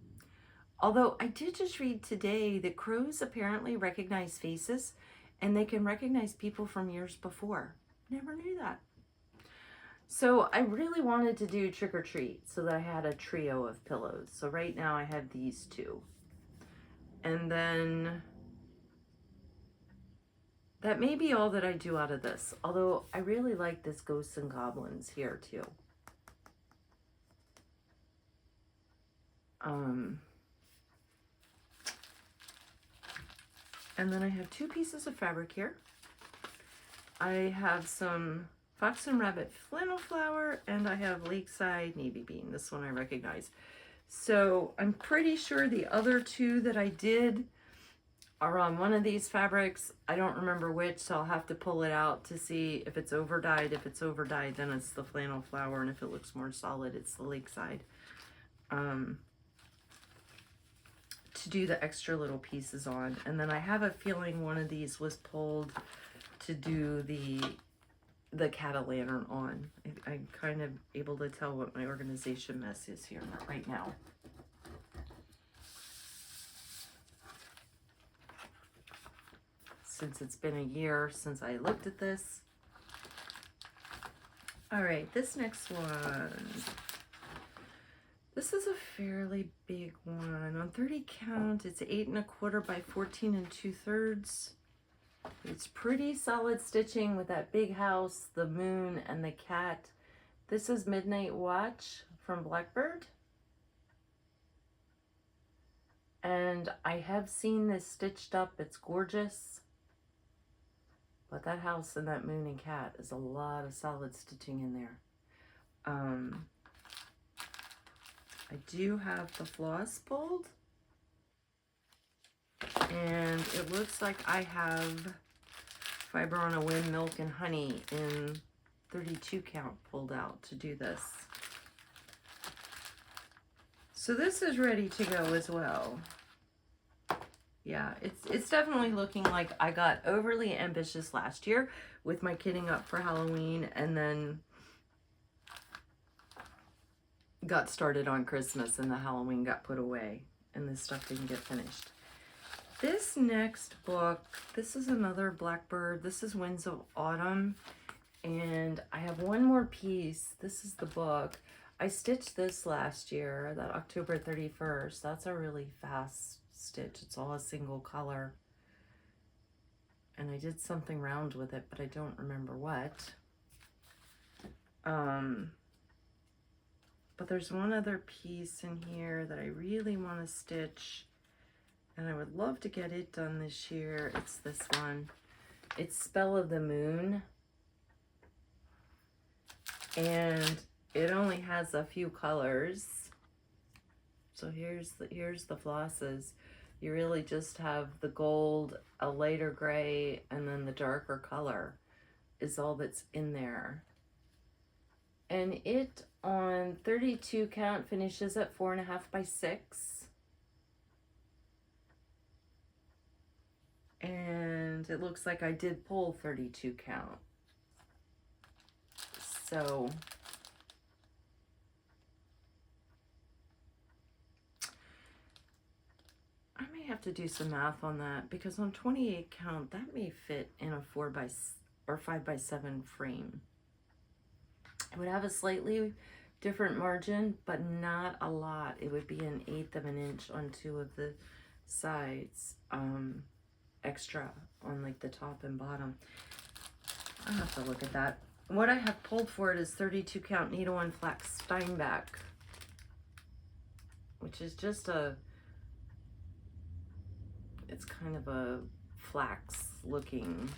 Although I did just read today that crows apparently recognize faces and they can recognize people from years before. Never knew that. So I really wanted to do trick or treat so that I had a trio of pillows. So right now I have these two. And then that may be all that I do out of this. Although I really like this Ghosts and Goblins here too. And then I have two pieces of fabric here. I have some Fox and Rabbit flannel flower, and I have Lakeside Navy Bean. This one I recognize. So I'm pretty sure the other two that I did are on one of these fabrics. I don't remember which, so I'll have to pull it out to see if it's over dyed. If it's over dyed, then it's the flannel flower, and if it looks more solid, it's the Lakeside. To do the extra little pieces on. And then I have a feeling one of these was pulled to do the cat-o'-lantern on. I'm kind of able to tell what my organization mess is here right now. Since it's been a year since I looked at this. All right, this next one. This is a fairly big one. On 30 count, it's 8 1/4 by 14 2/3. It's pretty solid stitching with that big house, the moon, and the cat. This is Midnight Watch from Blackbird. And I have seen this stitched up. It's gorgeous. But that house and that moon and cat is a lot of solid stitching in there. I do have the floss pulled, and it looks like I have Fiber on a Whim, Milk and Honey in 32 count pulled out to do this. So this is ready to go as well. Yeah, it's definitely looking like I got overly ambitious last year with my kitting up for Halloween, and then got started on Christmas and the Halloween got put away and this stuff didn't get finished. This next book, this is another Blackbird. This is Winds of Autumn, and I have one more piece. This is the book. I stitched this last year, that October 31st. That's a really fast stitch. It's all a single color. And I did something round with it, but I don't remember what. But there's one other piece in here that I really want to stitch, and I would love to get it done this year. It's this one. It's Spell of the Moon. And it only has a few colors. So here's the flosses. You really just have the gold, a lighter gray, and then the darker color is all that's in there. And it on 32 count finishes at 4.5 by 6. And it looks like I did pull 32 count. So I may have to do some math on that, because on 28 count that may fit in a 4 by or 5 by 7 frame. It would have a slightly different margin, but not a lot. It would be 1/8 of an inch on 2 of the sides, extra on like the top and bottom. I'll have to look at that. What I have pulled for it is 32 count needle and flax Steinbach, which is just a It's kind of a flax looking,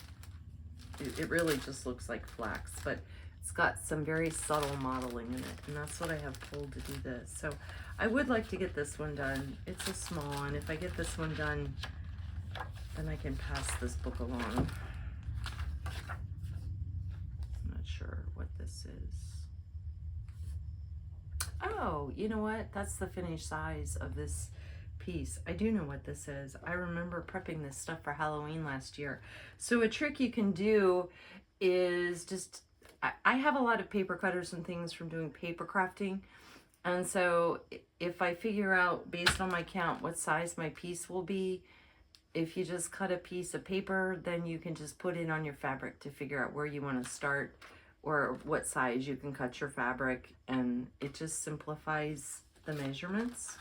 it really just looks like flax, but it's got some very subtle modeling in it, and that's what I have pulled to do this. So I would like to get this one done. It's a small one. If I get this one done, then I can pass this book along. I'm not sure what this is. Oh, you know what? That's the finished size of this piece. I do know what this is. I remember prepping this stuff for Halloween last year. So a trick you can do is just, I have a lot of paper cutters and things from doing paper crafting. And so if I figure out based on my count what size my piece will be, if you just cut a piece of paper, then you can just put it on your fabric to figure out where you want to start or what size you can cut your fabric, and it just simplifies the measurements.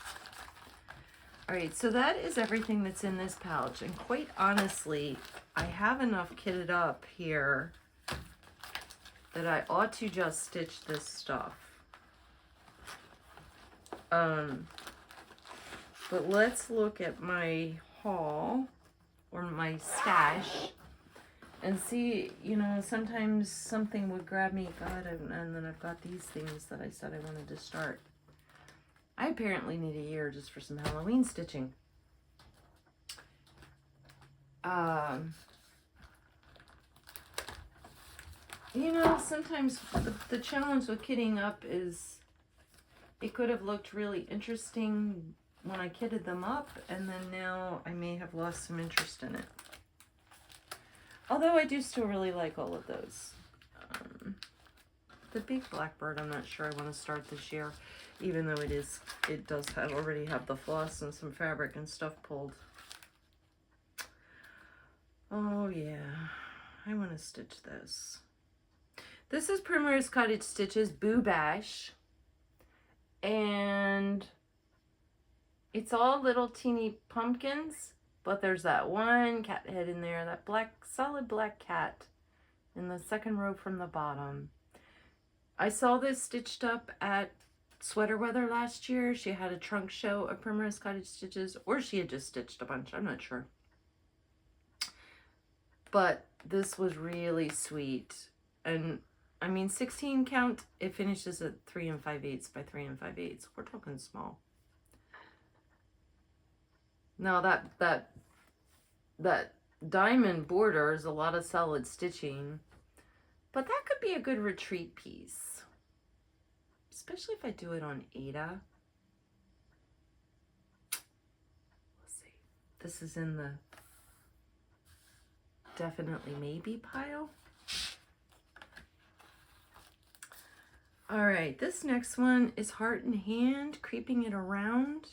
All right, so that is everything that's in this pouch, and quite honestly, I have enough kitted up here that I ought to just stitch this stuff. But let's look at my haul or my stash and see, you know, sometimes something would grab me, God, and then I've got these things that I said I wanted to start. I apparently need a year just for some Halloween stitching. You know, sometimes the challenge with kitting up is it could have looked really interesting when I kitted them up, and then now I may have lost some interest in it. Although I do still really like all of those. The big blackbird, I'm not sure I want to start this year, even though it does already have the floss and some fabric and stuff pulled. Oh yeah, I want to stitch this. This is Primrose Cottage Stitches Boo Bash, and it's all little teeny pumpkins, but there's that one cat head in there, that black, solid black cat in the second row from the bottom. I saw this stitched up at Sweater Weather last year. She had a trunk show of Primrose Cottage Stitches, or she had just stitched a bunch, I'm not sure. But this was really sweet. And I mean, 16 count, it finishes at 3 5/8 by 3 5/8. We're talking small. Now that diamond border is a lot of solid stitching, but that could be a good retreat piece, especially if I do it on Ada. Let's see. This is in the definitely maybe pile. All right, this next one is Heart in Hand, creeping it around.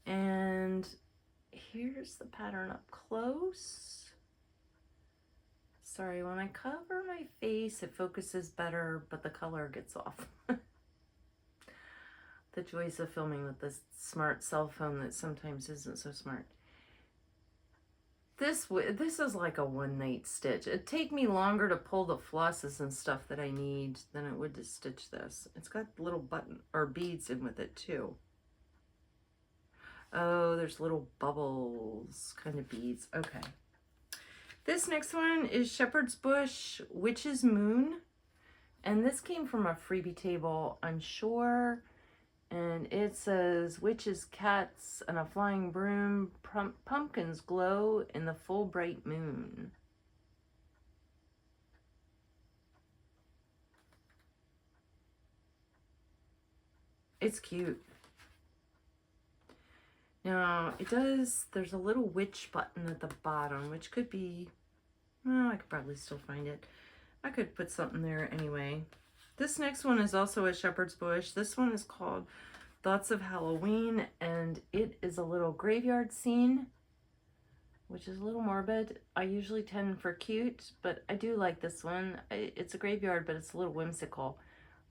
And here's the pattern up close. Sorry, when I cover my face, it focuses better, but the color gets off. The joys of filming with this smart cell phone that sometimes isn't so smart. This is like a one-night stitch. It'd take me longer to pull the flosses and stuff that I need than it would to stitch this. It's got little button or beads in with it too. Oh, there's little bubbles kind of beads. Okay. This next one is Shepherd's Bush Witch's Moon. And this came from a freebie table on Shore. And it says, witches, cats, and a flying broom, pumpkins glow in the full bright moon. It's cute. Now, there's a little witch button at the bottom, which could be, well, I could probably still find it. I could put something there anyway. This next one is also a shepherd's bush. This one is called Thoughts of Halloween, and it is a little graveyard scene, which is a little morbid. I usually tend for cute, but I do like this one. It's a graveyard, but it's a little whimsical.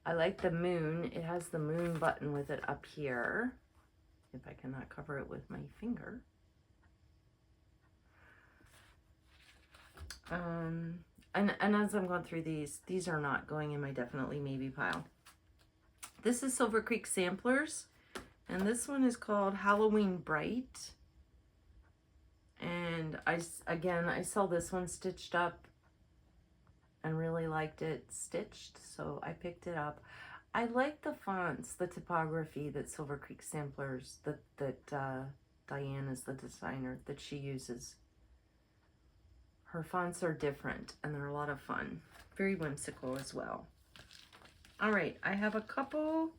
I like the moon. It has the moon button with it up here, if I cannot cover it with my finger. And as I'm going through these are not going in my definitely maybe pile. This is Silver Creek Samplers, and this one is called Halloween Bright. And I saw this one stitched up and really liked it stitched, so I picked it up. I like the fonts, the typography that Silver Creek Samplers, that Diane is the designer, that she uses. Her fonts are different and they're a lot of fun. Very whimsical as well. All right, I have a couple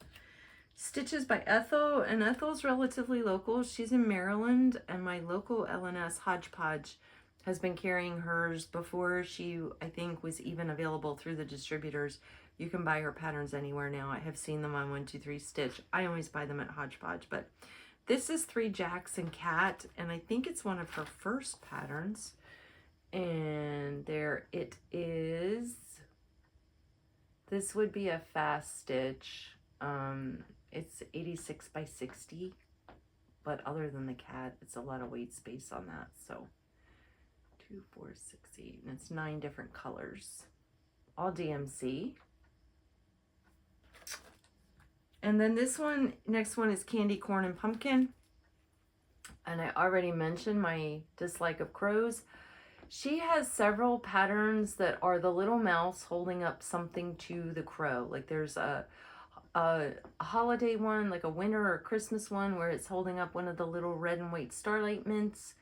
stitches by Ethel, and Ethel's relatively local. She's in Maryland, and my local LNS Hodgepodge has been carrying hers before she, I think, was even available through the distributors. You can buy her patterns anywhere now. I have seen them on 123 Stitch. I always buy them at Hodgepodge, but this is 3 Jacks and Cat, and I think it's one of her first patterns. And there it is. This would be a fast stitch. It's 86 by 60, but other than the cat, it's a lot of weight space on that. So 2, 4, 6, 8, and it's 9 different colors, all DMC. And then this one, next one is Candy Corn and Pumpkin. And I already mentioned my dislike of crows. She has several patterns that are the little mouse holding up something to the crow. Like there's a holiday one, like a winter or Christmas one, where it's holding up one of the little red and white starlight mints.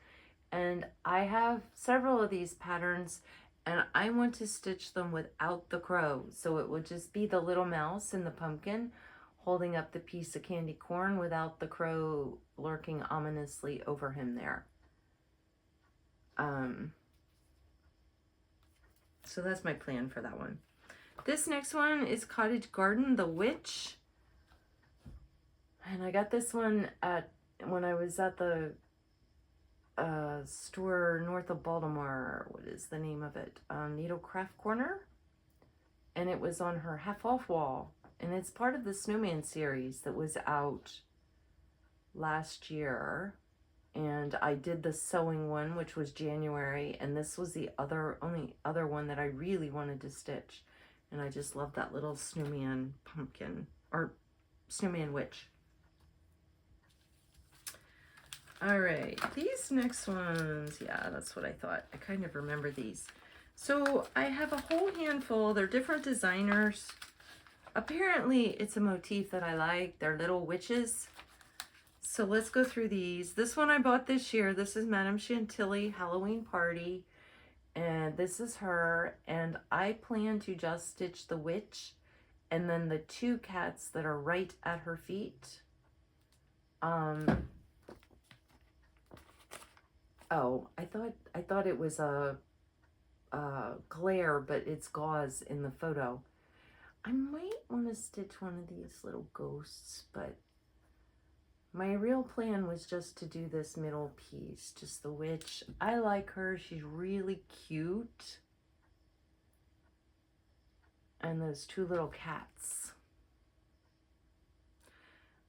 And I have several of these patterns, and I want to stitch them without the crow. So it would just be the little mouse and the pumpkin holding up the piece of candy corn without the crow lurking ominously over him there. So that's my plan for that one. This next one is Cottage Garden, the Witch. And I got this one when I was at the store north of Baltimore. What is the name of it? Needlecraft Corner. And it was on her half-off wall. And it's part of the Snowman series that was out last year. And I did the sewing one, which was January. And this was the only other one that I really wanted to stitch. And I just love that little snowman pumpkin, or snowman witch. All right, these next ones, yeah, that's what I thought. I kind of remember these. So I have a whole handful. They're different designers. Apparently it's a motif that I like. They're little witches. So let's go through these. This one I bought this year. This is Madame Chantilly Halloween Party. And this is her, and I plan to just stitch the witch and then the 2 cats that are right at her feet. Oh, I thought it was a glare, but it's gauze in the photo. I might want to stitch one of these little ghosts, but my real plan was just to do this middle piece, just the witch. I like her. She's really cute. And those 2 little cats.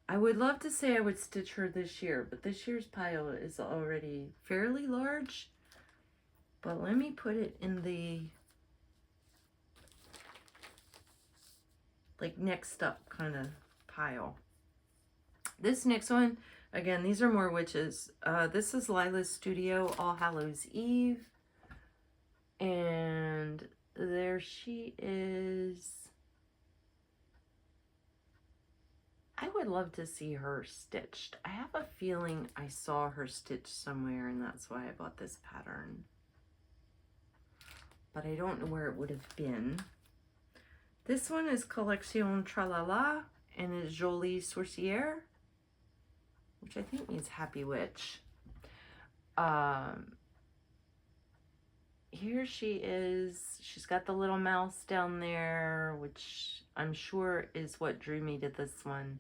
I would love to say I would stitch her this year, but this year's pile is already fairly large. But let me put it in the like next up kind of pile. This next one, again, these are more witches. This is Lila's Studio All Hallows Eve. And there she is. I would love to see her stitched. I have a feeling I saw her stitched somewhere, and that's why I bought this pattern. But I don't know where it would have been. This one is Collection Tralala, and is Jolie Sorcière, which I think means Happy Witch. Here she is. She's got the little mouse down there, which I'm sure is what drew me to this one.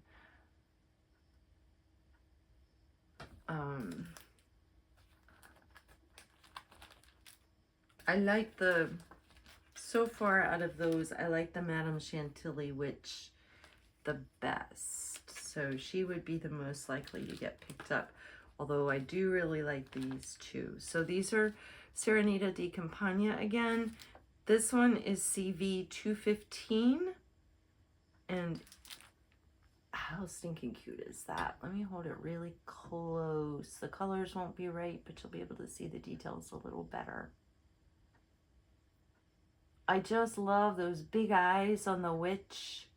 I like so far out of those, I like the Madame Chantilly witch the best. So she would be the most likely to get picked up. Although I do really like these 2. So these are Serenita di Campagna again. This one is CV 215. And How stinking cute is that? Let me hold it really close. The colors won't be right, but you'll be able to see the details a little better. I just love those big eyes on the witch.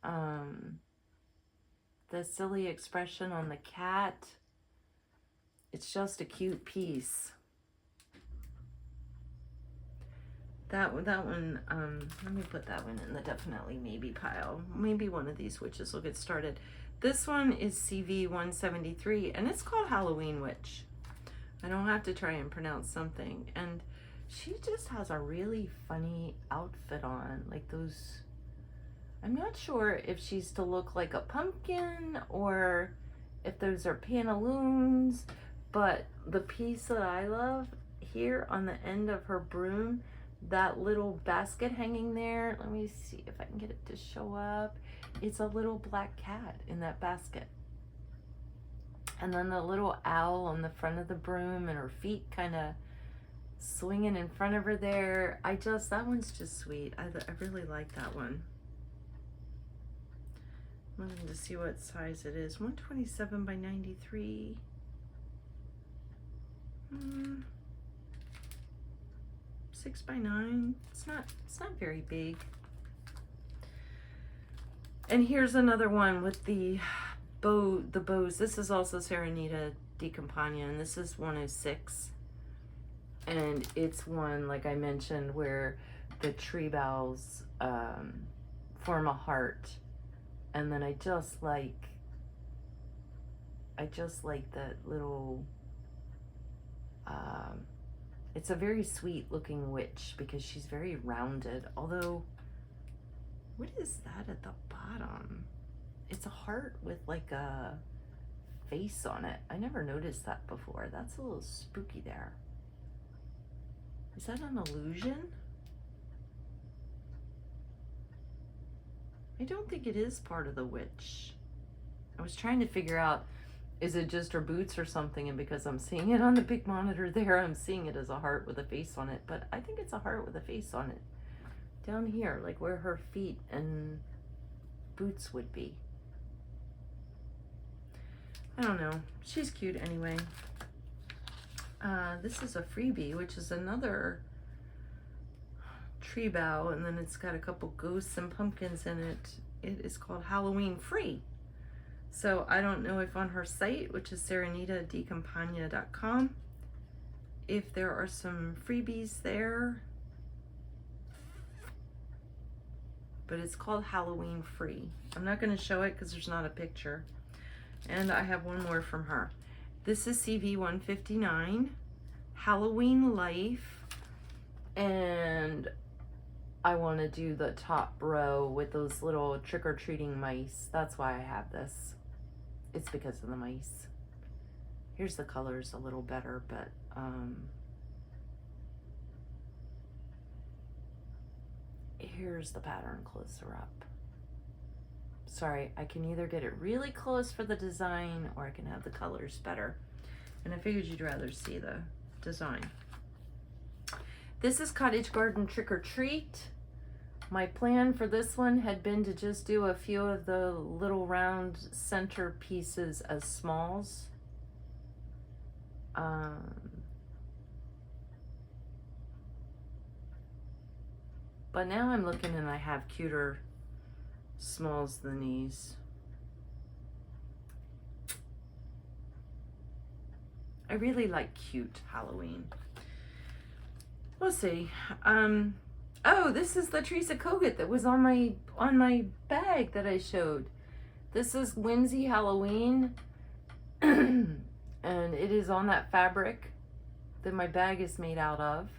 The silly expression on the cat. It's just a cute piece. That one, let me put that one in the definitely maybe pile. Maybe one of these witches will get started. This one is CV 173, and it's called Halloween Witch. I don't have to try and pronounce something. And she just has a really funny outfit on, like those, I'm not sure if she's to look like a pumpkin or if those are pantaloons, but the piece that I love here on the end of her broom, that little basket hanging there, let me see if I can get it to show up. It's a little black cat in that basket. And then the little owl on the front of the broom and her feet kind of swinging in front of her there. That one's just sweet. I really like that one. I'm looking to see what size it is. 127 by 93. 6 by 9. It's not very big. And here's another one with the bows. This is also Serenita di Campagna, and this is 106. And it's one, like I mentioned, where the tree boughs form a heart. And then I just like that little, it's a very sweet looking witch because she's very rounded. Although, what is that at the bottom? It's a heart with like a face on it. I never noticed that before. That's a little spooky there. Is that an illusion? I don't think it is part of the witch. I was trying to figure out, is it just her boots or something? And because I'm seeing it on the big monitor there, I'm seeing it as a heart with a face on it. But I think it's a heart with a face on it. Down here, like where her feet and boots would be. I don't know. She's cute anyway. This is a freebie, which is another tree bough, and then it's got a couple ghosts and pumpkins in it. It is called Halloween Free. So I don't know if on her site, which is serenitadicampagna.com, if there are some freebies there, but it's called Halloween Free. I'm not going to show it because there's not a picture. And I have one more from her. This is CV 159, Halloween Life, and I want to do the top row with those little trick-or-treating mice. That's why I have this. It's because of the mice. Here's the colors a little better, but here's the pattern closer up. Sorry, I can either get it really close for the design or I can have the colors better. And I figured you'd rather see the design. This is Cottage Garden Trick or Treat. My plan for this one had been to just do a few of the little round center pieces as smalls. But now I'm looking and I have cuter smalls than these. I really like cute Halloween. We'll see. Oh, this is the Teresa Kogut that was on my bag that I showed. This is Whimsy Halloween, and it is on that fabric that my bag is made out of.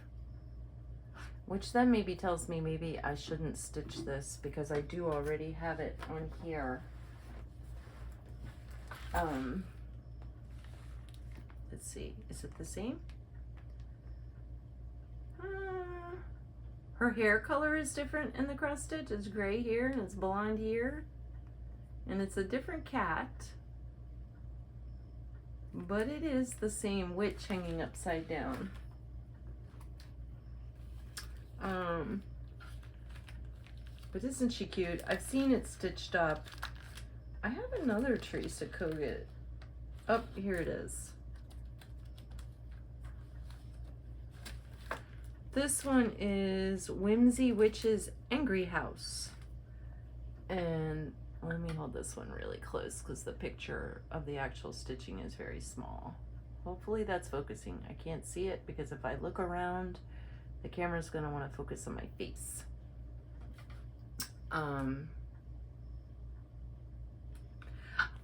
Which then maybe tells me maybe I shouldn't stitch this because I do already have it on here. Let's see, is it the same? Her hair color is different in the cross stitch. It's gray here and it's blonde here. And it's a different cat. But it is the same witch hanging upside down. But isn't she cute? I've seen it stitched up I have another Teresa Kogut. Oh, here it is. This one is Whimsy Witch's Angry House. And let me hold this one really close because the picture of the actual stitching is very small. Hopefully that's focusing. I can't see it because if I look around, the camera's gonna want to focus on my face.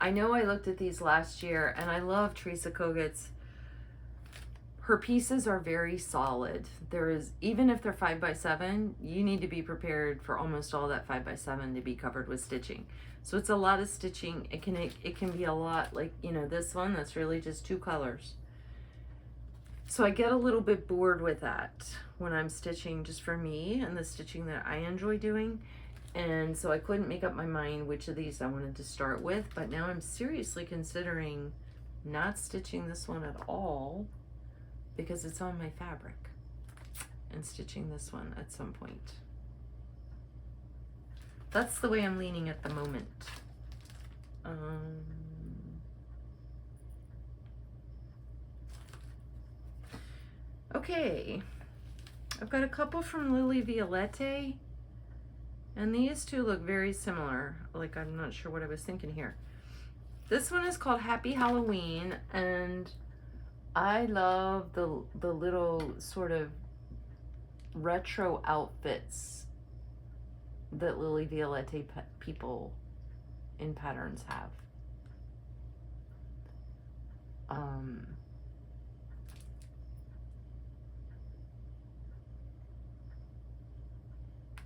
I know I looked at these last year and I love Teresa Kogut's. Her pieces are very solid. There is, even if they're 5x7, you need to be prepared for almost all that 5x7 to be covered with stitching. So it's a lot of stitching. It can be a lot, like, you know, this one that's really just 2 colors. So I get a little bit bored with that when I'm stitching just for me and the stitching that I enjoy doing. And so I couldn't make up my mind which of these I wanted to start with, but now I'm seriously considering not stitching this one at all because it's on my fabric, and stitching this one at some point. That's the way I'm leaning at the moment. Okay, I've got a couple from Lily Violette, and these two look very similar. Like, I'm not sure what I was thinking here. This one is called Happy Halloween, and I love the little sort of retro outfits that Lily Violette people in patterns have.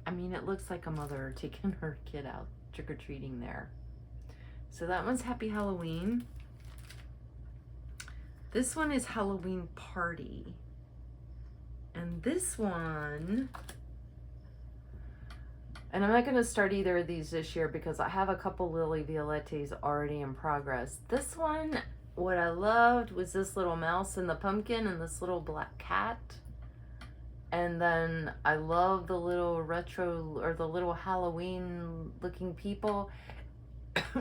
I mean, it looks like a mother taking her kid out trick-or-treating there. So that one's Happy Halloween. This one is Halloween Party. And this one, and I'm not going to start either of these this year because I have a couple Lily Violettes already in progress. This one, what I loved was this little mouse and the pumpkin and this little black cat. And then I love the little retro, or the little Halloween looking people.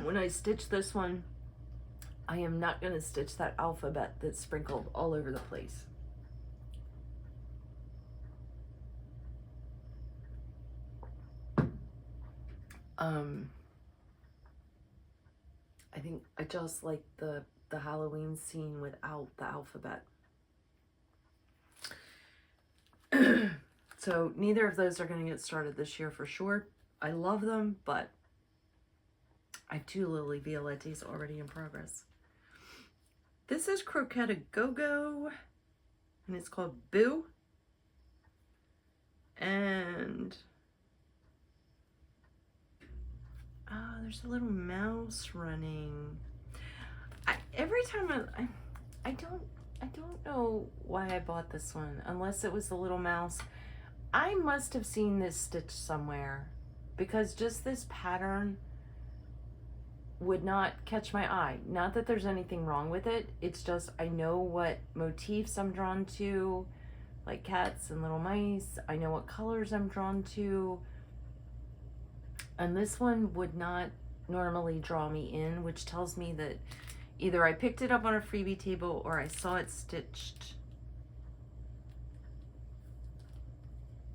When I stitch this one, I am not going to stitch that alphabet that's sprinkled all over the place. I think I just like the Halloween scene without the alphabet. So neither of those are going to get started this year for sure. I love them, but I have 2 Lily Violettes already in progress. This is Croquette a Go-Go, and it's called Boo. And there's a little mouse running. Every time I don't know why I bought this one, unless it was the little mouse. I must have seen this stitch somewhere because just this pattern would not catch my eye. Not that there's anything wrong with it. It's just I know what motifs I'm drawn to, like cats and little mice. I know what colors I'm drawn to. And this one would not normally draw me in, which tells me that either I picked it up on a freebie table or I saw it stitched.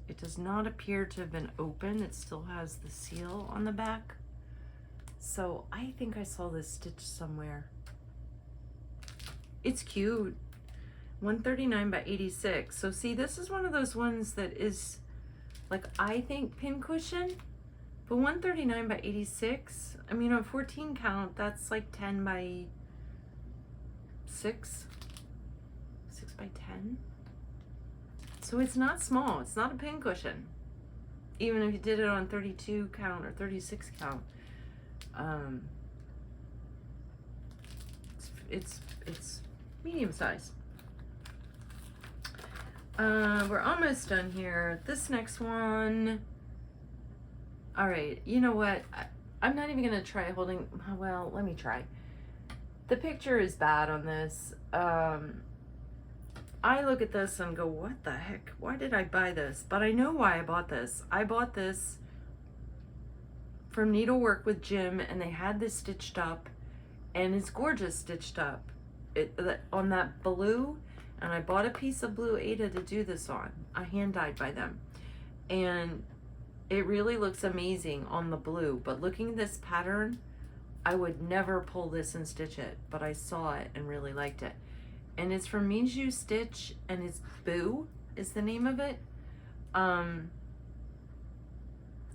It does not appear to have been open. It still has the seal on the back. So I think I saw this stitch somewhere. It's cute. 139 by 86. So see, this is one of those ones that is like, I think pincushion, but 139 by 86. I mean, on 14 count, that's like 10 by 6 by 10. So it's not small. It's not a pincushion. Even if you did it on 32 count or 36 count. It's medium size. We're almost done here. This next one. All right, you know what? I'm not even gonna try holding, well, let me try. The picture is bad on this. I look at this and go, what the heck? Why did I buy this? But I know why I bought this. I bought this from Needlework with Jim, and they had this stitched up, and it's gorgeous stitched up on that blue. And I bought a piece of blue Aida to do this on. I hand dyed by them, and it really looks amazing on the blue. But looking at this pattern, I would never pull this and stitch it, but I saw it and really liked it. And it's from Minju Stitch, and it's Boo is the name of it.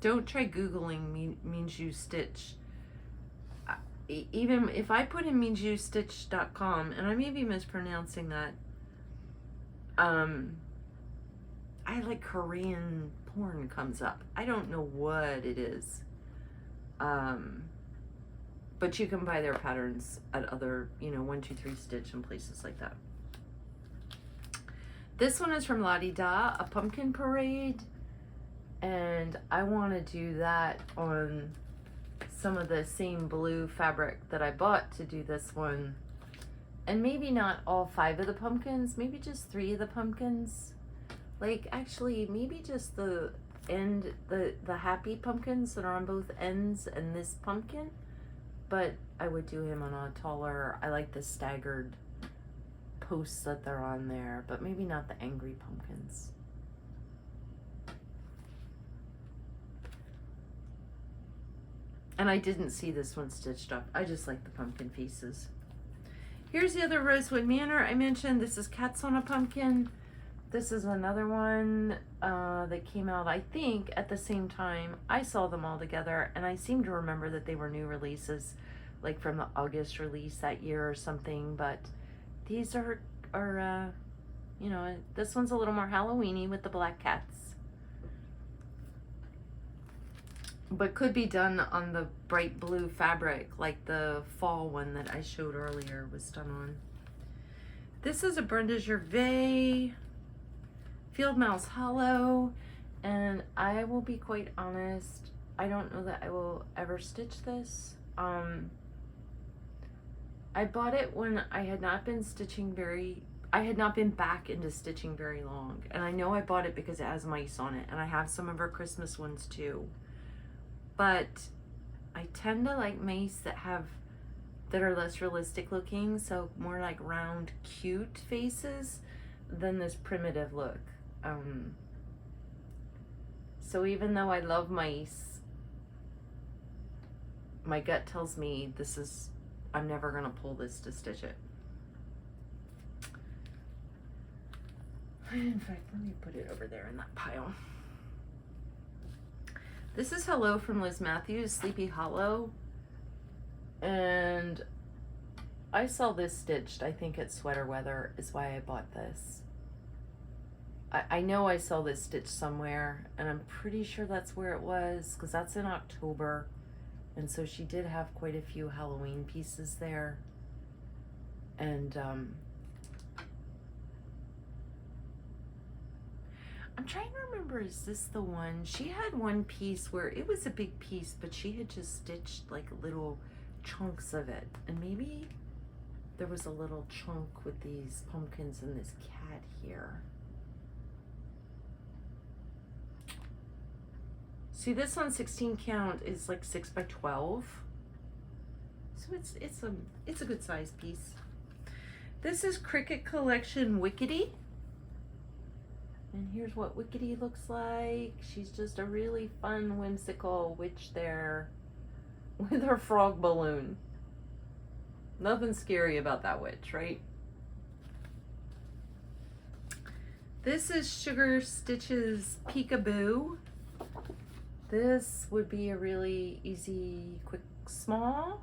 Don't try Googling Minju Stitch. Even if I put in minjustitch.com, and I may be mispronouncing that, I like Korean porn comes up. I don't know what it is. But you can buy their patterns at other, 123 Stitch and places like that. This one is from Lottie Da, a pumpkin parade. And I want to do that on some of the same blue fabric that I bought to do this one. And maybe not all 5 of the pumpkins, maybe just 3 of the pumpkins. Like, actually, maybe just the end, the happy pumpkins that are on both ends and this pumpkin. But I would do him on a taller, I like the staggered posts that they're on there, but maybe not the angry pumpkins. And I didn't see this one stitched up. I just like the pumpkin faces. Here's the other Rosewood Manor I mentioned. This is Cats on a Pumpkin. This is another one that came out, I think, at the same time. I saw them all together, and I seem to remember that they were new releases, like from the August release that year or something. But these are this one's a little more Halloween-y with the black cats. But could be done on the bright blue fabric, like the fall one that I showed earlier was done on. This is a Brenda Gervais Field Mouse Hollow, and I will be quite honest, I don't know that I will ever stitch this. I bought it when I had not been back into stitching very long, and I know I bought it because it has mice on it, and I have some of her Christmas ones too. But I tend to like mice that are less realistic looking, so more like round, cute faces than this primitive look. So even though I love mice, my gut tells me I'm never gonna pull this to stitch it. In fact, let me put it over there in that pile. This is Hello from Liz Matthews, Sleepy Hollow. And I saw this stitched, I think at Sweater Weather is why I bought this. I know I saw this stitched somewhere, and I'm pretty sure that's where it was, because that's in October. And so she did have quite a few Halloween pieces there. And I'm trying to remember, is this the one? She had one piece where it was a big piece, but she had just stitched like little chunks of it. And maybe there was a little chunk with these pumpkins and this cat here. See, this one 16 count is like 6 by 12. So it's a good size piece. This is Cricket Collection Wickedy. And here's what Wickedy looks like. She's just a really fun, whimsical witch there with her frog balloon. Nothing scary about that witch, right? This is Sugar Stitches Peekaboo. This would be a really easy, quick, small.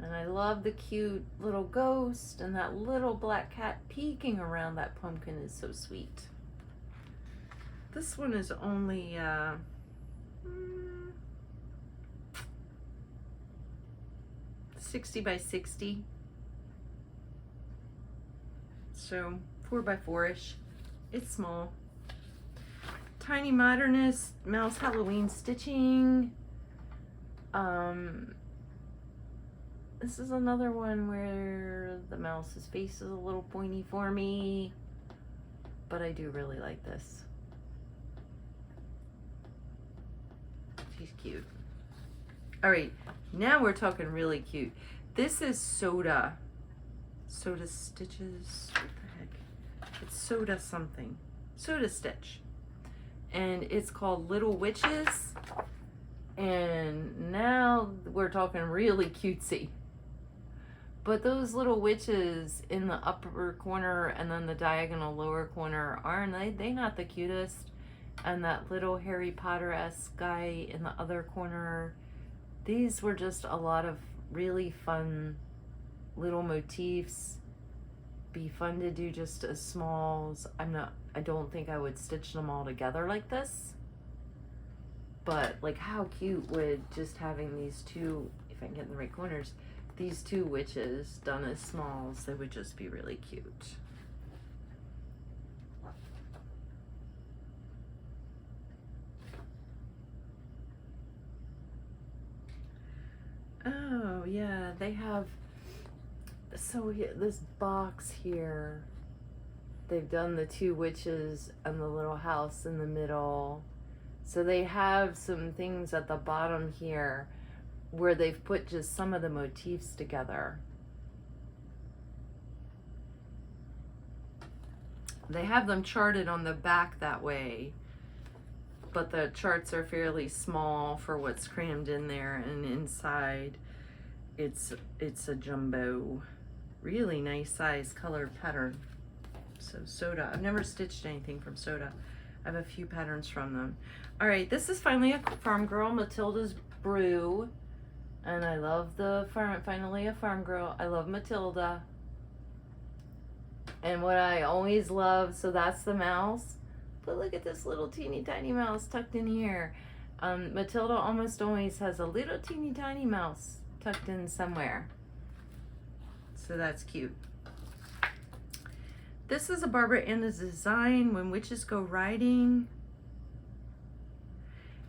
And I love the cute little ghost, and that little black cat peeking around that pumpkin is so sweet. This one is only 60 by 60. So 4 by 4-ish. It's small. Tiny Modernist Mouse Halloween Stitching. This is another one where the mouse's face is a little pointy for me, but I do really like this. cute. All right, now we're talking really cute. This is Soda Stitches. What the heck? It's Soda something. Soda Stitch. And it's called Little Witches. And now we're talking really cutesy. But those little witches in the upper corner and then the diagonal lower corner, aren't they not the cutest? And that little Harry Potter-esque guy in the other corner. These were just a lot of really fun little motifs. Be fun to do just as smalls. I don't think I would stitch them all together like this. But like, how cute would just having these two, if I can get in the right corners, these two witches done as smalls, they would just be really cute. Oh yeah, they have, so here, this box here, they've done the two witches and the little house in the middle. So they have some things at the bottom here where they've put just some of the motifs together. They have them charted on the back that way, but the charts are fairly small for what's crammed in there, and inside it's a jumbo, really nice size colored pattern. So Soda, I've never stitched anything from Soda. I have a few patterns from them. All right, this is Finally a Farm Girl, Matilda's Brew. And I love the Finally a Farm Girl. I love Matilda. And what I always love, so that's the mouse. But look at this little teeny tiny mouse tucked in here. Matilda almost always has a little teeny tiny mouse tucked in somewhere. So that's cute. This is a Barbara Anna's design, When Witches Go Riding.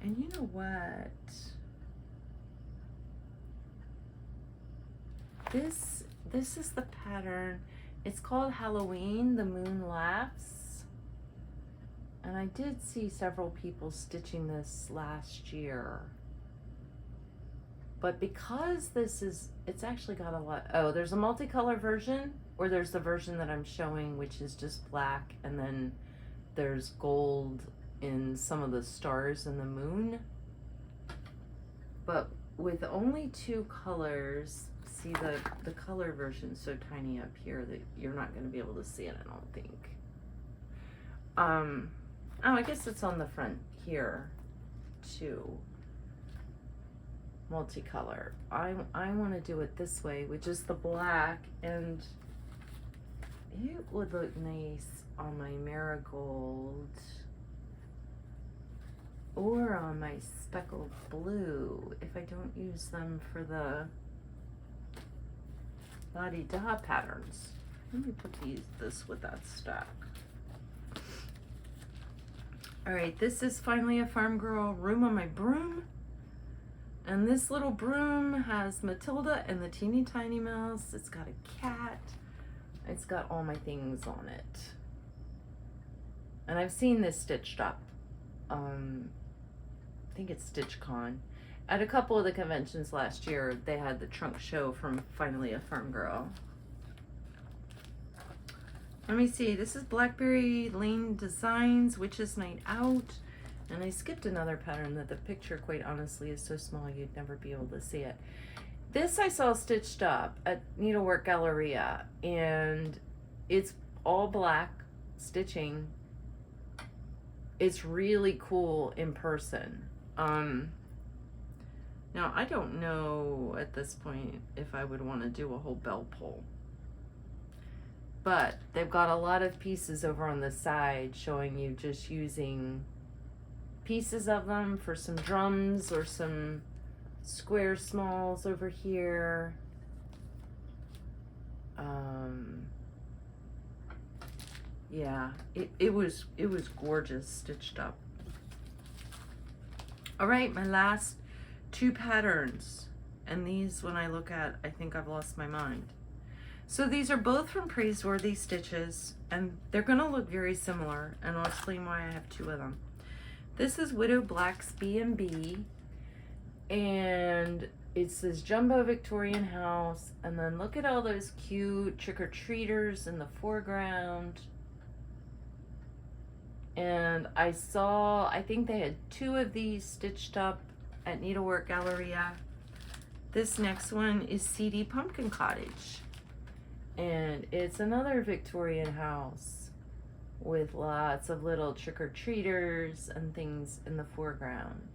And you know what? This is the pattern. It's called Halloween, The Moon Laughs. And I did see several people stitching this last year. But because this is, it's actually got a lot, oh, there's a multicolor version, or there's the version that I'm showing, which is just black, and then there's gold in some of the stars and the moon. But with only two colors, see the color version so tiny up here that you're not going to be able to see it, I don't think. Oh, I guess it's on the front here too. Multicolor. I want to do it this way with just the black, and it would look nice on my marigold or on my speckled blue if I don't use them for the la-di-da patterns. Let me put this with that stack. All right, this is Finally a Farm Girl, Room on My Broom. And this little broom has Matilda and the teeny tiny mouse. It's got a cat. It's got all my things on it. And I've seen this stitched up. I think it's StitchCon. At a couple of the conventions last year, they had the trunk show from Finally a Farm Girl. Let me see, this is Blackberry Lane Designs, Witches Night Out. And I skipped another pattern that the picture, quite honestly, is so small you'd never be able to see it. This I saw stitched up at Needlework Galleria, and it's all black stitching. It's really cool in person. Now, I don't know at this point if I would want to do a whole bell pull. But they've got a lot of pieces over on the side showing you just using pieces of them for some drums or some square smalls over here. Yeah, it was gorgeous stitched up. All right, my last two patterns, and these, when I look at, I think I've lost my mind. So these are both from Praiseworthy Stitches, and they're gonna look very similar, and I'll explain why I have two of them. This is Widow Black's B&B, And it's this jumbo Victorian house, and then look at all those cute trick-or-treaters in the foreground. And I think they had 2 of these stitched up at Needlework Galleria. This next one is CD Pumpkin Cottage, and it's another Victorian house with lots of little trick-or-treaters and things in the foreground.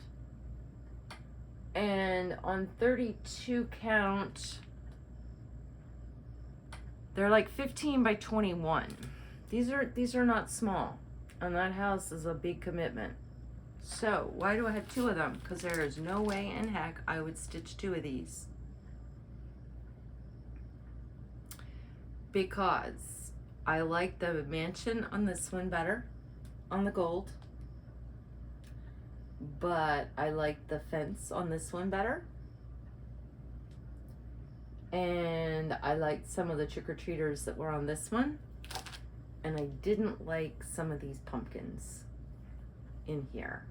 And on 32 count, they're like 15 by 21. These are not small, and that house is a big commitment. So why do I have 2 of them? Because there is no way in heck I would stitch 2 of these. Because I like the mansion on this one better, on the gold. But I like the fence on this one better. And I liked some of the trick-or-treaters that were on this one. And I didn't like some of these pumpkins in here.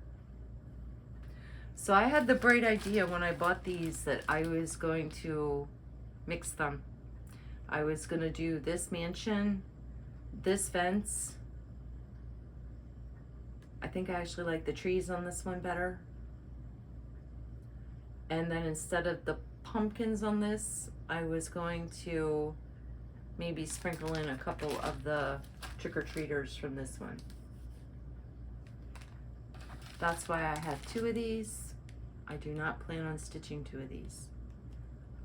So I had the bright idea when I bought these that I was going to mix them. I was going to do this mansion, this fence. I think I actually like the trees on this one better. And then instead of the pumpkins on this, I was going to maybe sprinkle in a couple of the trick-or-treaters from this one. That's why I have 2 of these. I do not plan on stitching 2 of these.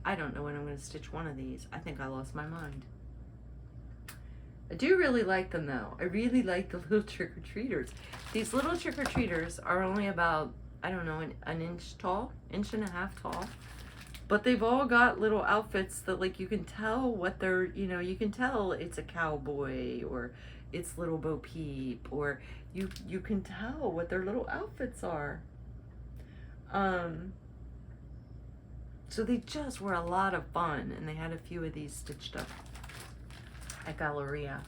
I don't know when I'm going to stitch 1 of these. I think I lost my mind. I do really like them though. I really like the little trick-or-treaters. These little trick-or-treaters are only about, I don't know, an inch tall, 1.5 inches tall. But they've all got little outfits that, like, you can tell what they're, you can tell it's a cowboy or it's Little Bo Peep, or you can tell what their little outfits are. So they just were a lot of fun, and they had a few of these stitched up at Galleria.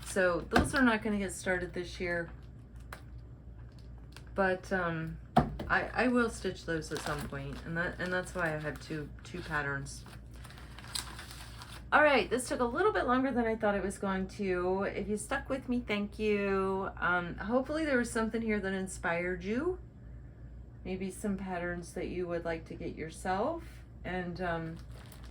So those are not going to get started this year, but I will stitch those at some point, and that's why I have two patterns. All right, this took a little bit longer than I thought it was going to. If you stuck with me, thank you. Hopefully there was something here that inspired you. Maybe some patterns that you would like to get yourself. And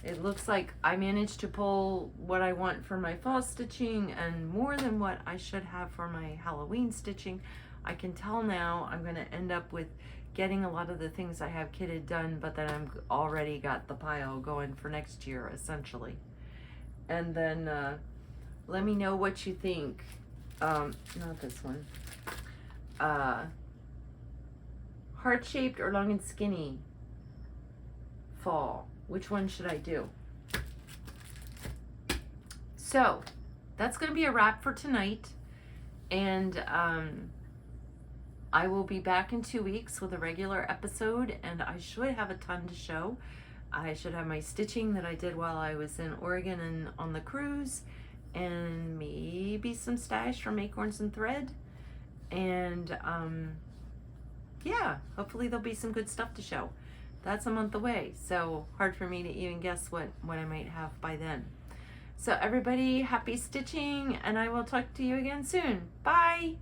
it looks like I managed to pull what I want for my fall stitching and more than what I should have for my Halloween stitching. I can tell now I'm going to end up with getting a lot of the things I have kitted done, but then I'm already got the pile going for next year, essentially. And then let me know what you think. Not this one. Heart-shaped or long and skinny fall. Which one should I do? So that's going to be a wrap for tonight. And I will be back in 2 weeks with a regular episode, and I should have a ton to show. I should have my stitching that I did while I was in Oregon and on the cruise, and maybe some stash from Acorns and Thread. And yeah, hopefully there'll be some good stuff to show. That's a month away, so hard for me to even guess what I might have by then. So everybody, happy stitching, and I will talk to you again soon. Bye!